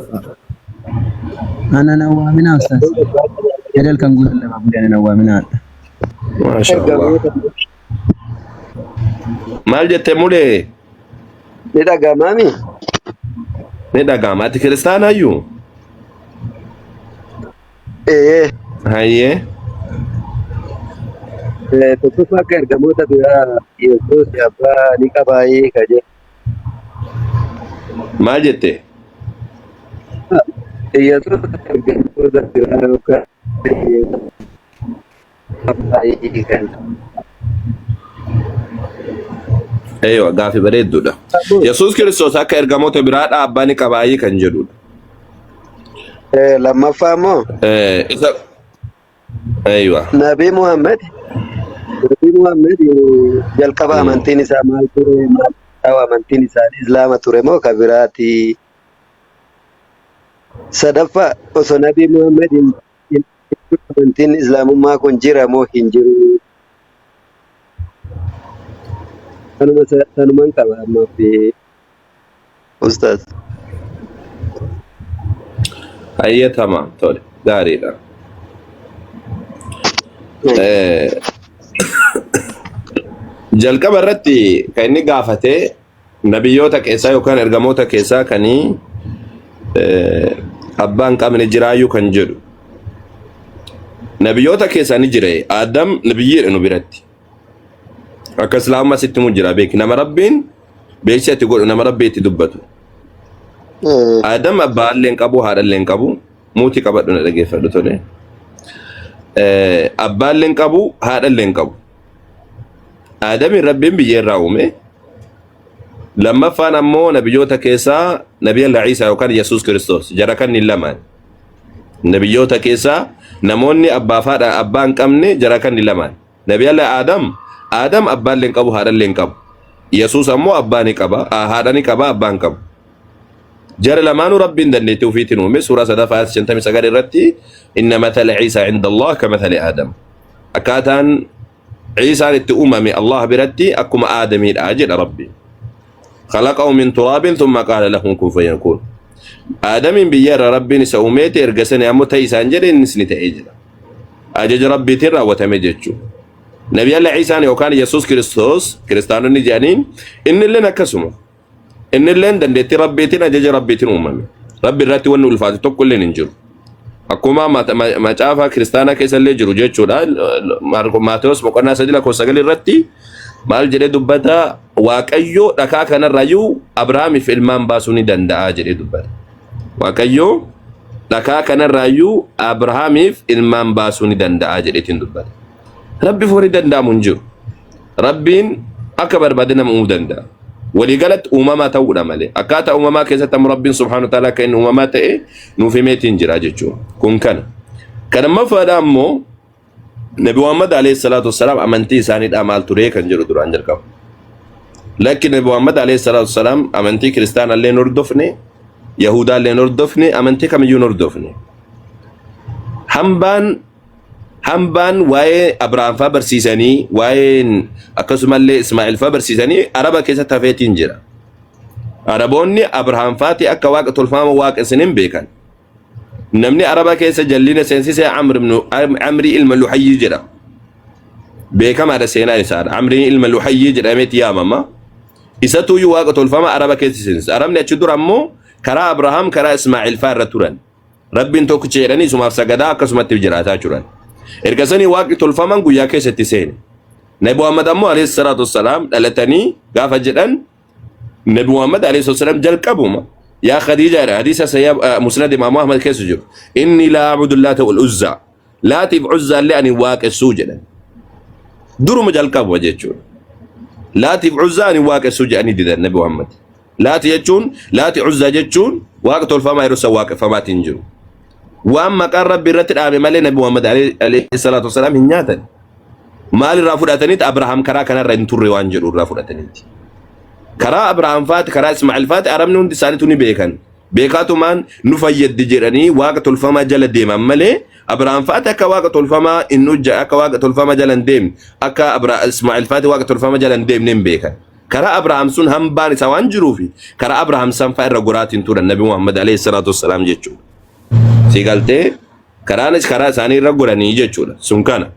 Ana nawwaamina Ustaz. Jedal kan guutan lama bulan nawwaamina.
Mashallah. Maal jette mulee
Ni dhaga'amaami?
ni dhaga'ama ati kiristaana iyyuu hayyee
Tokkoffaa akka ergamoota biraa Yesuus abbaa ni qabaayee ka jedhu.
maal jette
Yesuus ergamoota biraa yookaan qabaayee kan
eeywa gaafi bareedduudha Yesuus Kiristoos akka ergamoota biraadha abbaa ni qabaayee kan jedhudha
lammaffaa immoo
isa eeywa
Nabii Muhammad jalqaba amantiin isaa maal ture maal ta'u amantiin isaa Islaama ture moo ka biraati sadaffaa osoo Nabii Muhammad amantiin Islaamummaa kun jira moo hin jiru sanuman qaba ammaaf ustaz
hayyee tamam tole gaariidha jalqaba irratti kan inni gaafate nabiyyoota keessaa yookaan ergamoota keessaa kanii abbaan qabne jiraayyuu kan jedhu nabiyyoota keessaa ni jire Adam nabiyyiidha nu biratti akka islaamummaa sitti mu jira beeki nama rabbiin beeksisa itti godhu nama rabbii itti dubbatu Adam abbaallee hin qabu haadhallee hin qabu muutii qabadhu na dhageeffadhu tole abbaallee hin qabu haadhallee hin qabu Adamin rabbiin biyyeerraa uume lammaffaan ammoo nabiyyoota keessaa nabiyalla Isa yookaan Yesuus Kiristoos jara kan lamaan nabiyyoota keessaa namoonni abbaa fi abbaa hin qabne jara kan lamaan nabiyalla Adam abbaallee hin qabu haadhallee hin qabu Yesuus ammoo abbaa ni qaba haadha ni qaba abbaa hin qabu jara lamaanuu rabbiin dandeettii ofiitiin uume suuraa 59 irratti inna mathala Isa inda Allah ka mathali Adam akkaataan Isa itti uumame Allah biratti akkuma Aadamiidha jedha rabbi خلقه من تراب ثم قال له كن فيكون آدم بيار ربي سأوميت إرجسني أموت إنسان جري نسني تأجل أجج ربي ترى وتمجدشو نبي الله عيسى وكان يسوع كريستيانو نجانين إن لنا كسمه إن لنا دندت ربي تنا أجج ربي تنا أمامي ربي راتي ونو الفاتح كل ننجر أكما ما شافها كريستيانا كيس اللي جرو جتشو لا ماتوس مقرنا سجلا كوسجل راتي maal jedhe dubbata waaqayyo dhakaa kanarraayuu Abrahaamiif ilmaan baasuu ni danda'a jedhe dubbata waaqayyo dhakaa kanarraayuu Abrahaamiif ilmaan baasuu ni danda'a jedhetiin dubbata rabbi foori danda'amu hin jiru rabbiin akka barbaade nama uumuu danda'a waliigalatti uumamaa ta'uudha malee akkaataa uumamaa keessatti ammoo rabbiin subhaanahu wa ta'ala akka inni uumamaa ta'e nuuf himeetiin jira jechuudha kun kana maffaadha ammoo Nabi Muhammad alayhi salatu wassalam amantii isaaniidha maal ture kan jedhu duraan jalqaba lakini Nabi Muhammad alayhi salatu wassalam amantii kiristaanallee hordofne yahudaallee hordofne amantii kamiyyuu hordofne hambaan waa'ee Abrahaam faa barsiisanii waa'ee akkasumallee Ismaa'il faa barsiisanii araba keessatti hafeetiin jira araboonni Abrahaam faati akka waaqa tolfaama waaqa isiniin beekan namni araba keessa jallina seensise Amri ilma Luhayyi jedha beekamaadha seenaa isaadha Amri ilma Luhayyi jedhameeti yaamama isatu waaqa tolfama araba keessa seensise arabni achi dura ammoo karaa Abrahaam karaa Ismaa'il faa irra turan rabbiin tokkicha jedhanii isumaaf sagadaa akkasumatti jiraataa turan erga sanii waaqi tolfaman guyyaa keessatti seene Nabi Muhammad ammoo alayhi salaatu wassalaam dhalatanii gaafa jedhan Nabi Muhammad alayhi wasallam jalqabuma يا خديجة حديث سياب مسند إمام أحمد كيف سجوا إني لا أعبد الله والعزى لا تبع عزى لأني واقع سوجنا دور مجال كاب وجهتون لا تبع عزى أني واقع سوجنا أني دي النبي محمد لا تيجون لا تعزى جتون واقع الفما يرسى واقع فما تنجروا وأما كان ربي رتل آمي مالي نبي محمد عليه الصلاة والسلام هنياتا مال رافود أتنيت أبراهام كرا كان رنتور وانجروا رافود أتنيت كرا أبراهام فات كرا إسماعيل فات أرمنون دسالتوني بيكان بيكاتو مان نفيد دجراني واقع الفما جل ديم مالي أبراهام فات أكا واقع الفما إنو جا أكا واقع الفما جلن ديم أكا إسماعيل فات واقع الفما جلن ديم نيم بيكان كرا أبراهام سن هم باني سوان جروفي كرا أبراهام سن فائر رغورات انتور النبي محمد عليه الصلاة والسلام جيتشو سيقالتي كرا نش كرا ساني رغوراني جيتشو سنكانا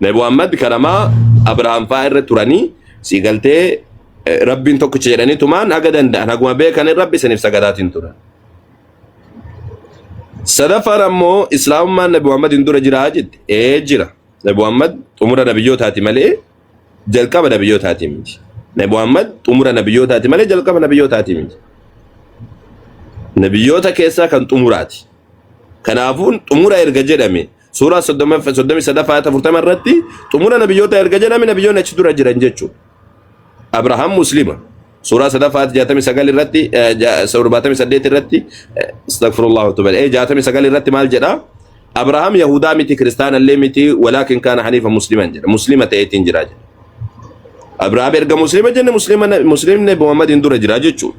نبي محمد كرا ما أبراهام فائر توراني سيقالتي ربين توك جيراني تومان أقدن ده نقوم بيكان ربي سنف سجدات انتورا سدفر أمو إسلام ما نبي محمد اندورا جراجد جرا نبي محمد أمور نبيوت هاتي ملئ جلكا بنبيوت هاتي ميج نبي محمد أمور نبيوت هاتي ملئ جلكا بنبيوت هاتي ميج نبيوت كيسا كان أموراتي كان أفون أمورا إرجعامي سورة صدمي سدفا تفرتم الرتي أمور نبيوت إرجعامي نبيوت نشدورا جرانجتشو أبراهام مسلمة سورة سدفات جاتمي سجل الرتي سورة باتمي سديت الرتي استغفر الله وتوب جاتمي سجل الرتي مال جدا أبراهام يهودا متي كريستيان اللي متي ولكن كان حنيفا مسلما جدا مسلمة تأتين جراج أبراهام يرجع مسلمة جدا مسلم نبي محمد يندور جراج شو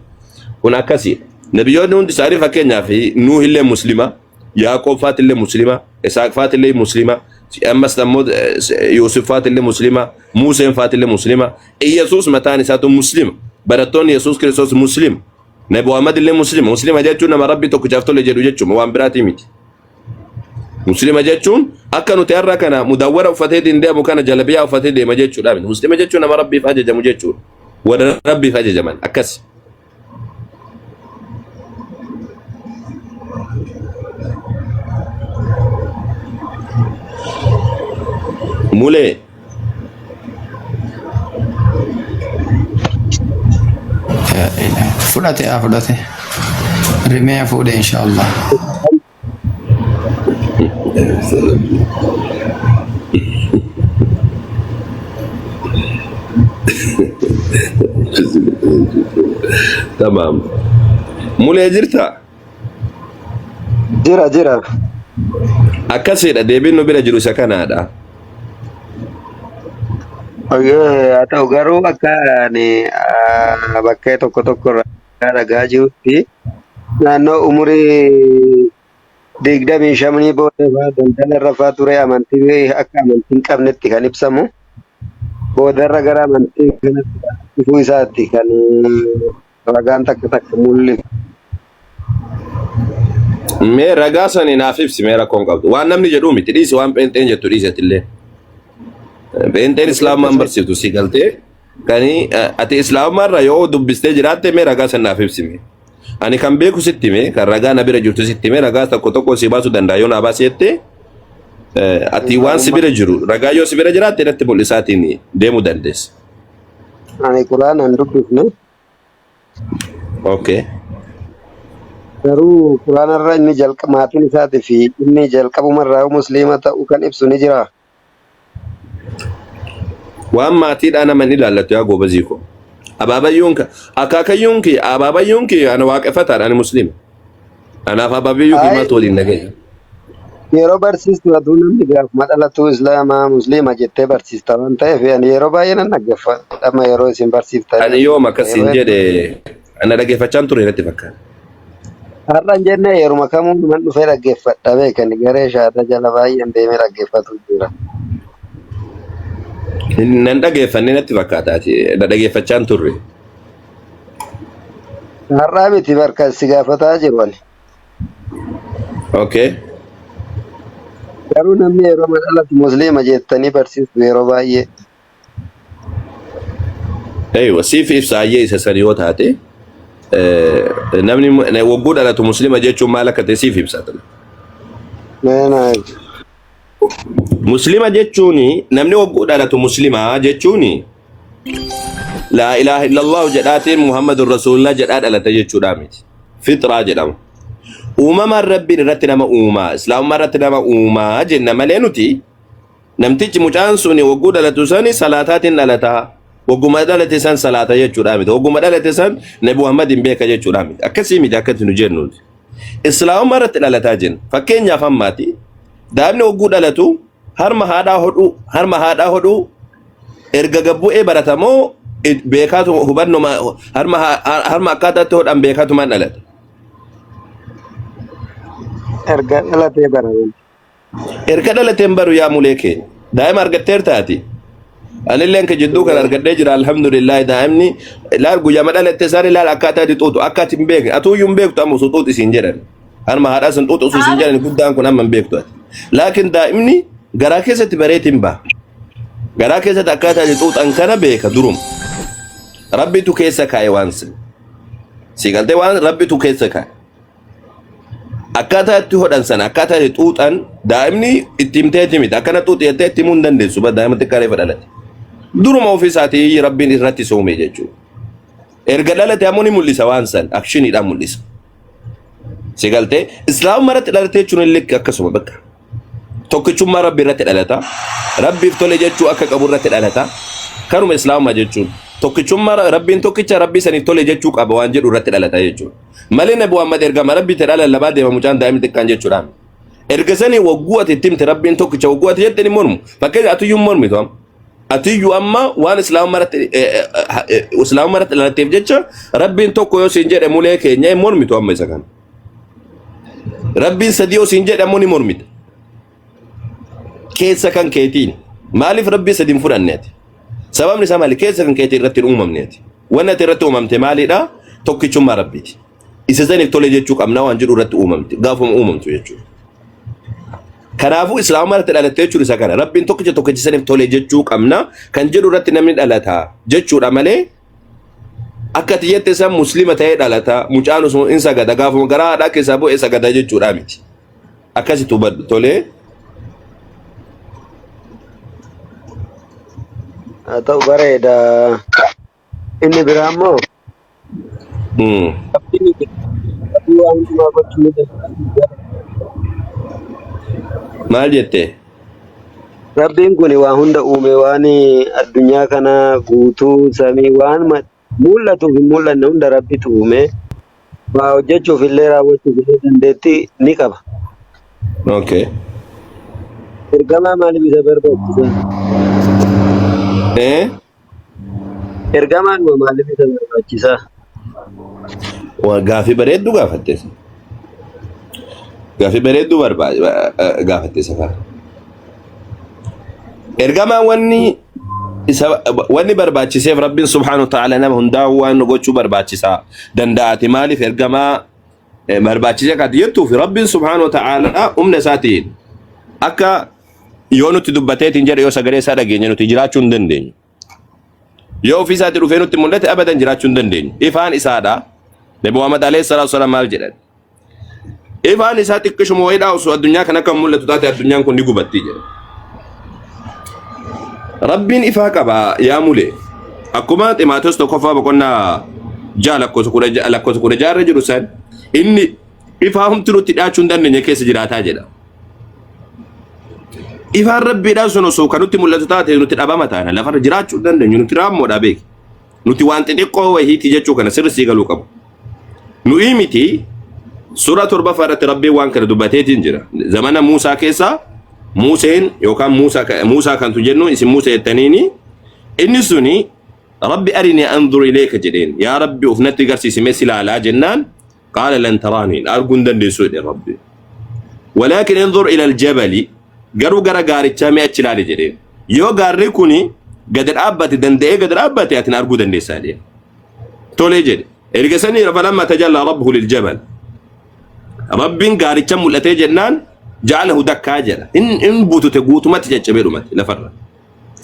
هناك كثير نبيون نون تساري فكنا في نوح اللي مسلمة يعقوب فات اللي مسلمة إسحاق فات اللي مسلمة أما سمود يوسف فات اللي مسلمة موسى فات اللي مسلمة يسوع متاني ساتو مسلم براتون يسوع كريستوس مسلم نبي محمد اللي مسلم أجتون ما ربي توك جافتو اللي جدو جتشو موان براتي ميت مسلم أجتون akka nuti har'a kana mudawwara uffatee deemu kana jalabiyaa uffatee deema jechuudha miti. Muslima jechuun nama rabbiif ajajamu jechuudha. Warra rabbiif ajajaman akkas. Mulee
fudhate rimee fuudhe inshallah.
Tamam. Mulee jirta?
Jira.
Akkasidha deebiin nu bira jiru isa kanaadha.
Atau garuu akka ani bakka tokko ragaa jirutti naannoo umurii 25 booda daldala rafaa ture amantii akka amantiin qabnetti kan ibsamu boodarra gara amantii kanatti dhufuu isaatti kan ragaan takka mul'isu.
Mee ragaa sani naaf ibsi mee rakkoon qabdu waan namni jedhu miti dhiisi waan pheenxeen jettu dhiisetillee. Pheenxeen islaamaan barsiiftu si galtee kani ati islaamarra yoo dubbistee jiraatte mee ragaa san naaf ibsi. Ani kan beeku sitti mee kan ragaa na bira jirtu sitti mee ragaa tokko si baasuu danda'a yoo na baaseette ati waan si bira jiru ragaa yoo si bira jiraatte natti mul'isaatiin deemuu dandeessa.
Ani quraanaan dubbifne.
Okay.
Garuu quraanarra inni maatiin isaatii fi inni jalqabumarraa musliima ta'uu kan ibsu ni jira.
Waan maatiidhaan nama ni ilaallatu yaa goobazii ko. Abaabayyuunki ana waaqeffataadhaan musliima. Anaaf abaabayyuunki maatu waliin nagaya.
Yeroo barsiistu aduu namni gaafuma dhalatu islaamaa musliima jettee barsiista waan ta'eef yeroo baay'ee nan dhaggeeffadha yeroo isin barsiiftan.
Ani yooma akkasiin jedhe ana dhaggeeffachaan ture irratti fakkaata.
Har'aan jenne yeruma kamuu man dhufee dhaggeeffadha beekan garee shaata jala baay'een deemee dhaggeeffatu jira.
Nan dhaggeeffanne natti fakkaataati dhaggeeffachaan turre.
Har'aa miti barka si gaafataa jiru ani.
Okay.
Garuu namni yeroo dhalatu musliima jettanii barsiistu yeroo baay'ee.
Eeywa siif ibsaayyee isa sani yoo taate namni wagguu dhalatu musliima jechuun maal akka ta'e siif ibsata. Muslima jechuun namni wagguu dhalatu muslima jechuun laa ilaaha illallah jedhaatiin muhammadur rasulullah jedhaa dhalata jechuudha miti. Fitraa jedhama. Uumamaan rabbiin irratti nama uumaa islaamummaa irratti nama uumaa jenna malee nuti namtichi mucaan suni wagguu dhalatu sani salaataatiin dhalataa. Wagguma dhalate san salaata jechuudha miti. Wagguma dhalate san nabi Muhammadin beeka jechuudha miti. Akkasii miti akkatti nu jennu. Islaamummaa irratti dhalataa jenna. Fakkeenyaaf ammaati daa'imni wagguu dhalatu harma haadhaa hodhuu erga gabbu'ee baratamoo beekaatu hubannoo harma akkaataatti hodhan beekaatumaan dhalata.
Erga dhalatee baratan.
Erga dhalateen baru yaa mulee keenya daa'ima argatteer taati. Anilleen ke jidduu kan argadhee jira alhamdulillah daa'imni laal guyyaa madhalatte sare laal akkaataatti xuuxu akkaatti hin beekne atuuyyuu hin beektu amma osoo xuuxu isiin jedhan harma haadhaa sun xuuxu osoo isiin jedhan guddaan kun amma hin beektu ati. Laakiin daa'imni garaa keessatti bareetiin ba'a. Garaa keessatti akkaataatti xuuxan kana beeka durum. Rabbitu keessa kaa'e waan sin. Si galtee waan rabbitu keessa kaa'e. Akkaataatti hodhan sana akkaataatti xuuxan daa'imni itti himteeti miti akkana xuuxi jettee itti himuu hin dandeessu ba daa'ima xiqqaa dhalate. Duruma ofii isaatii rabbiin irratti soome jechuudha. Erga dhalate ammoo ni mul'isa waan san akshiniidhaan mul'isa. Si galtee islaamummaa irratti dhalatee jechuun illee akkasuma bakka. Tokkichummaa rabbi irratti dhalata. Rabbiif tole jechuu akka qabu irratti dhalata. Kanuma islaamummaa jechuun tokkichummaa rabbiin tokkicha rabbii saniif tole jechuu qaba waan jedhu irratti dhalata jechuudha. Malee nabi Muhammad ergama rabbii ta'e lallabaa deema mucaan daa'imni xiqqaan jechuudha. Erga sanii wagguu ati itti himte rabbiin tokkicha wagguu ati jettee ni mormu. Fakkeenya atuyyuu mormitu amma. Atiyyuu amma waan islaamummaa irratti dhalateef jecha rabbiin tokko yoo siin jedhe mulee keenya hin mormitu amma isa kana. Rabbiin sadii yoo siin jedhe ammoo ni mormita. Keessa kan keetiin maaliif rabbii sadii hin fudhanneeti? Sababni isaa maali? Keessa kan keetiin irratti hin uumamneeti. Wanni ati irratti uumamte maalidha? Tokkichummaa rabbiiti. Isa saniif tole jechuu qabna waan jedhu irratti uumamte gaafuma uumamtu jechuudha. Kanaafuu islaamarratti dhalattee jechuun isa kana rabbiin tokkicha saniif tole jechuu qabna kan jedhu irratti namni dhalata jechuudha malee akka tiyyatti isa muslima ta'ee dhalata mucaan osoo in sagada gaafuma garaa haadhaa keessaa bu'ee sagada jechuudha miti akkasitu tolee.
Atau bareeda inni biraa immoo
maal jette?
Rabbiin kun waa hunda uume waan addunyaa kana guutuu samii waan mul'atuuf hin mul'anne hunda rabbitu uume waa hojjechuuf illee raawwachuuf illee dandeettii ni qaba.
Okay.
Ergamaa maaliif isa barbaachisa? Ergamaan maaliif isa barbaachisa?
Gaaffii bareedduu gaafatte. Gaaffii bareedduu gaafatte safar. Ergamaan wanni barbaachiseef Rabbiin subhaanahu wa ta'ala nama hundaa waan gochuu barbaachisaa danda'ati maaliif ergamaa barbaachisee kaati jettuuf Rabbiin subhaanahu wa ta'ala humna isaatiin akka yoo nuti dubbateetiin jedhe yoo sagalee isaa dhageenye nuti jiraachuu hin dandeenyu. Yoo ofii isaatti dhufee nutti mul'ate abadan jiraachuu hin dandeenyu. Ifaan isaadha. Nabi Muhammad alayhi salaatu wassalaam maal jedhan? Ifaan isaa xiqqishuma wayiidhaa osoo addunyaa kana kan mul'atu taate addunyaan kun ni gubatti jedha. Rabbiin ifaa qaba yaa mule. Akkuma Ximaatos tokkoffaa boqonnaa lakkoofsa kudha jaarra jiru san inni ifaa humti nutti dhiyaachuu hin dandeenye keessa jiraataa jedha. Ifaan rabbiidhaan sun osoo kan nutti mul'atu taate nuti dhabama taana lafarra jiraachuu dandeenyu nuti raammoodha beeki. Nuti waan xixiqqoo wayiitii jechuu kana sirrii galuu qabu. Nuyi miti sura 7 irratti rabbiin waan kana dubbateetiin jira. Zamana Muusaa keessa Museen yookaan Muusaa kan tu jennu isin Muusaa jettaniini inni suni rabbi arini anzur ilayka jedheen yaa rabbi ufnatti garsiisime silaalaa jennaan qaala lan taraani arguun dandeessu jedhe rabbi. Walaakin anzur ila aljabali garuu gara gaarichaa mee achi ilaali jedheen yoo gaarri kuni gad dhaabbate danda'ee gad dhaabbate atin arguu dandeessaa jedhe. Tolee jedhe erga sanii falamma tajalla rabbuhu liljabal rabbiin gaaricha mul'atee jennaan ja'alahu dakkaa jedha in butute guutumatti caccabee dhumate lafarra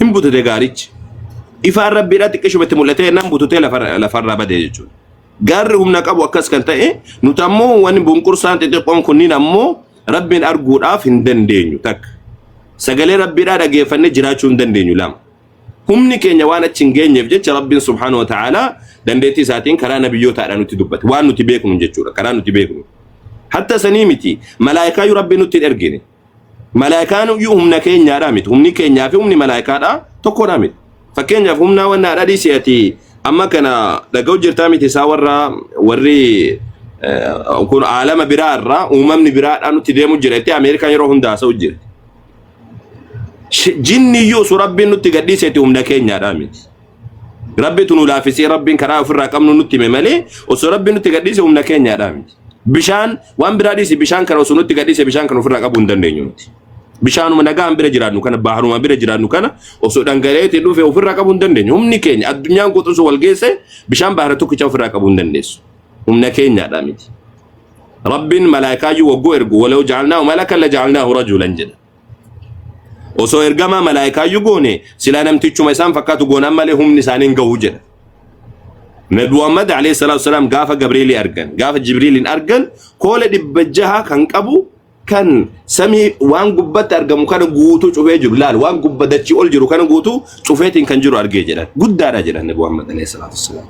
in butute gaarichi ifaan rabbiidhaa xiqqishumatti mul'atee jennaan bututee lafarra badee jechuudha. Gaarri humna qabu akkas kan ta'e nuti ammoo wanni bunqursaan xixiqqoon kunniin ammoo rabbiin arguudhaaf hin dandeenyu takka sagalee rabbiidhaa dhageeffannee jiraachuu hin dandeenyu lama. Humni keenya waan achi hin geenyeef jecha rabbiin subhaanahu wa ta'ala dandeettii isaatiin karaa nabiyyootaadhaan nutti dubbate waan nuti beeknu jechuudha karaa nuti beeknu. Hatta sanii miti malaayikaa yu rabbiin nutti ergine malaayikaan yu humna keenyaadhaa miti humni keenyaa fi humni malaayikaadhaa tokkodhaa miti. Fakkeenyaaf humna wannaa dhadhii si'ati amma kana dhaga'u jirtaa miti isaa warri kun aalama biraa irraa uumamni biraadhaan nutti deemu jira itti Ameerikaan yeroo hundaa haasa'u jira. Jinni yu su rabbiin nutti gadhiiseeti humna keenyaadhaa miti. Rabbi tunu laafisee rabbiin karaa ofirraa qabnu nutti hime malee osoo rabbiin nutti gadhiise humna keenyaadhaa miti. Bishaan waan biraa dhiisi bishaan kana osoo nutti gadhiise bishaan kana ofirraa qabuu hin dandeenyu nuti. Bishaanuma nagaan bira jiraannu kana baharuma bira jiraannu kana osoo dhangala'eetii dhufe ofirraa qabuu hin dandeenyu. Humni keenya addunyaan guutuu osoo wal geesse bishaan bahara tokkicha ofirraa qabuu hin dandeessu. Humna keenyaadhaa miti. Rabbiin malaayikaayyuu wagguu ergu walau ja'alnaahu malakan la ja'alnaahu rajulan jedha. Osoo ergamaa malaayikaayyuu goone silaa namtichuma isaan fakkaatu goonaan malee humni isaaniin gahuu jedha. Nabi Muhammad alayhi salatu wasalam gaafa Gabrieli argan gaafa Jibriilin argan koole 600 kan qabu kan samii waan gubbatti argamu kana guutuu cufee jiru laal waan gubbadachi ol jiru kana guutuu cufeetiin kan jiru argee jedhan guddaadha jedhan Nabi Muhammad alayhi salatu wasalam.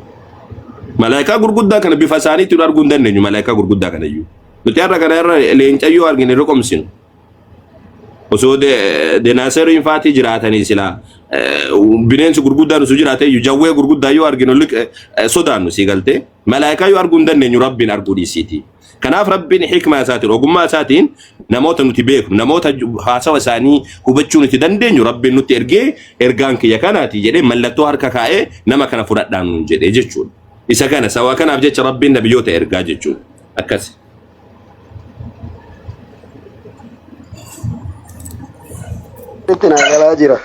Malaayikaa gurguddaa kana bifa isaaniitiin arguu hin dandeenyu malaayikaa gurguddaa kana iyyuu. Nuti har'a kana irra leencayyuu argine roqomsinu. Osoo denaaseeriin faatii jiraatanii silaa bineensi gurguddaan osoo jiraatee iyyuu jawwee gurguddaa yoo arginu sodaannu sii galtee malaayikaa yoo arguu hin dandeenyu rabbiin arguu dhiisiiti. Kanaaf rabbiin hikmaa isaatiin ogummaa isaatiin namoota nuti beeknu namoota haasawa isaanii hubachuu nuti dandeenyu rabbiin nutti ergee ergaan kiyya kanaati jedhee mallattoo harka kaa'ee nama kana fudhadhaan nuun jedhee jechuudha. Isa kana sawaa kanaaf jecha rabbiin nabiyyoota ergaa jechuudha. Akkasi.
Itti naagalaa jira.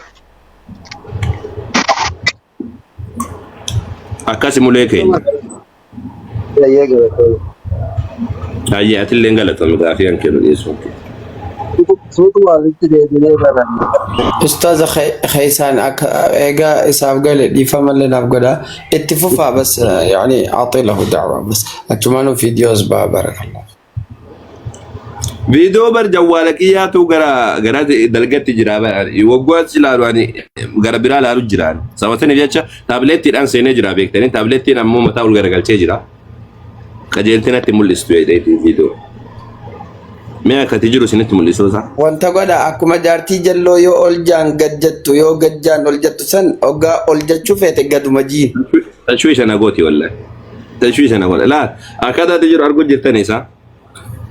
Akkasi mulee keenya. Ayyaati illee galatoomi gaafii hanqinu dhiyeessuun.
suutu walitti deebinee baranne.
Ustaza Khaysan إيجا إسحاق قال لي فما لنا بقولها اتفقوا بس يعني أعطي له دعوة بس أتمنى فيديوز بارك الله.
فيديو بر جوالك إياه غرا دلقت جرابة يوقعت سلارو يعني غرا برا لارو جران سوتني بيتشا تابلتي الآن سيني جرابك تاني تابلتي نمو متاول غرا قال تجرا كجلتنا تمول استوي ده فيديو ميا كتجرو سنة تمول استوي صح
وانت قد أكو مجارتي جلو يو أولجان قدجتو يو قدجان أولجتو سن أوغا أولجتو فيت قد مجين
تشويش أنا قوتي والله تشويش أنا والله لا أكاد تجرو أرجو جتني صح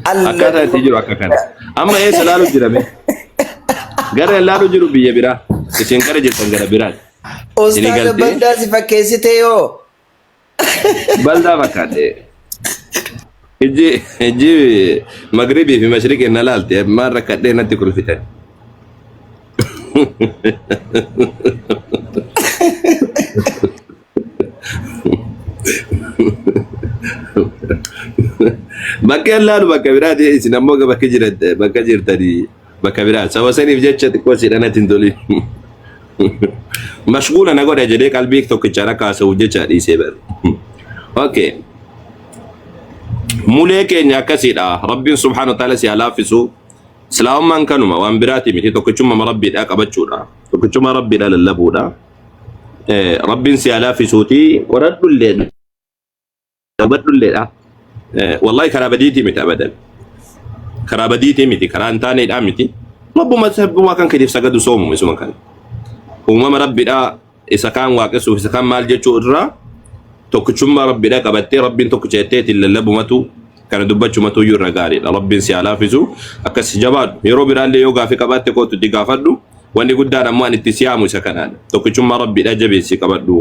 أكاد تجرو أكاد أما إيه سلالو جرامي غير لالو جرو بيا برا كشنكر جتن غير برا
أستاذ بلدا سفكيسي تيو
بلدا فكاته إجي مغربي في مشرق النلالتي مرة كدينا تكل فتن bakka laalu bakka biraati isin ammoo bakka jirtani bakka biraati sawasaniif jecha xiqqoo sidhanatiin toli mashghuula na godha jedhee qalbii tokkichaan akka haasa'u jecha dhiisee bar okay mulee keenya akkasiidha rabbiin subhaanahu wa ta'ala si halaafisu islaamummaan kanuma waan biraati miti tokkichummaa rabbiidha qabachuudha tokkichummaa rabbiidha lallabuudha rabbiin si halaafisuuti qoradhullee badhulleedha wallahi karaa badiitii miti abadan karaa badiitii miti karaa hin taaneedha miti rabbuma sabbuma kan kadiif sagadu soomu isuma kan uumama rabbiidha isa kaan waaqessuuf isa kaan maal jechuu irraa tokkichummaa rabbiidha qabattee rabbiin tokkicha jetteetiin lallabumatu kana dubbachumatu iyyuu irra gaariidha rabbiin si halaafisu akkas jabaadhu yeroo biraallee yoo gaafii qabaatte kootutti gaafadhu wanni guddaan ammoo ani itti siyaamu isa kanaadha tokkichummaa rabbiidha jabeessi qabadhu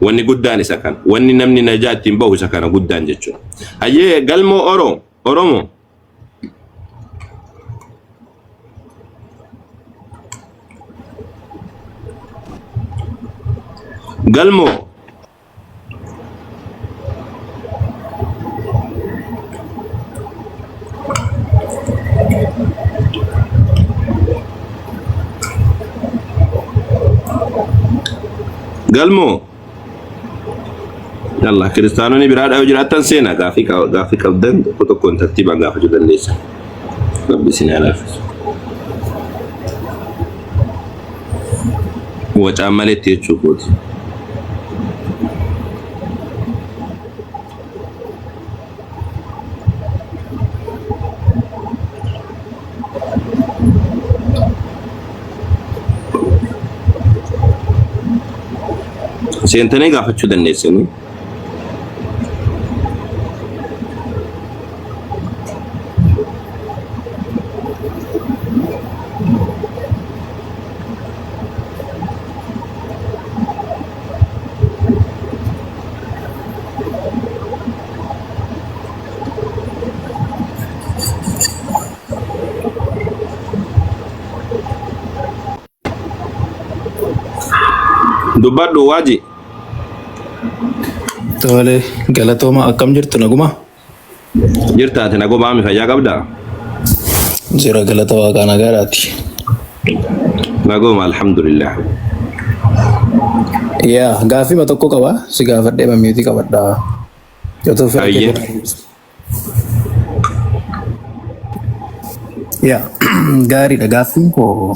wanni guddaan isa kana wanni namni najaa ittiin bahu isa kana guddaan jechuudha hayyee galmoo oromo galmoo galmoo yalla kiristaanonni biraadhaa yoo jiraattan seenaa gaafii qabdan tokko tokkoon tartiibaan gaafachuu dandeessa rabbi isin halaafisu wacaan maletti jechuu kooti seentanii gaafachuu dandeessanii dubbadhu waaji
Tole, galatooma akkam jirtu naguma?
jirtaate nagumaa mi fayyaa qabdaa?
Jira galata waaqaa nagaadhaati.
naguma alhamdulillah.
Yaa gaafii tokko qaba si gaafadhee mamiitii qabadhaa. Yoo
Ayyee.
Yaa gaariidha gaaffiin koo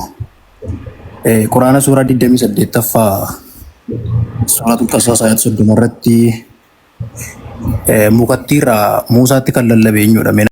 Quraana suuraa 28ffaa suuratul Qasaas ayat 30 irratti mukattiirraa Muusaatti kan lallabe eenyudha?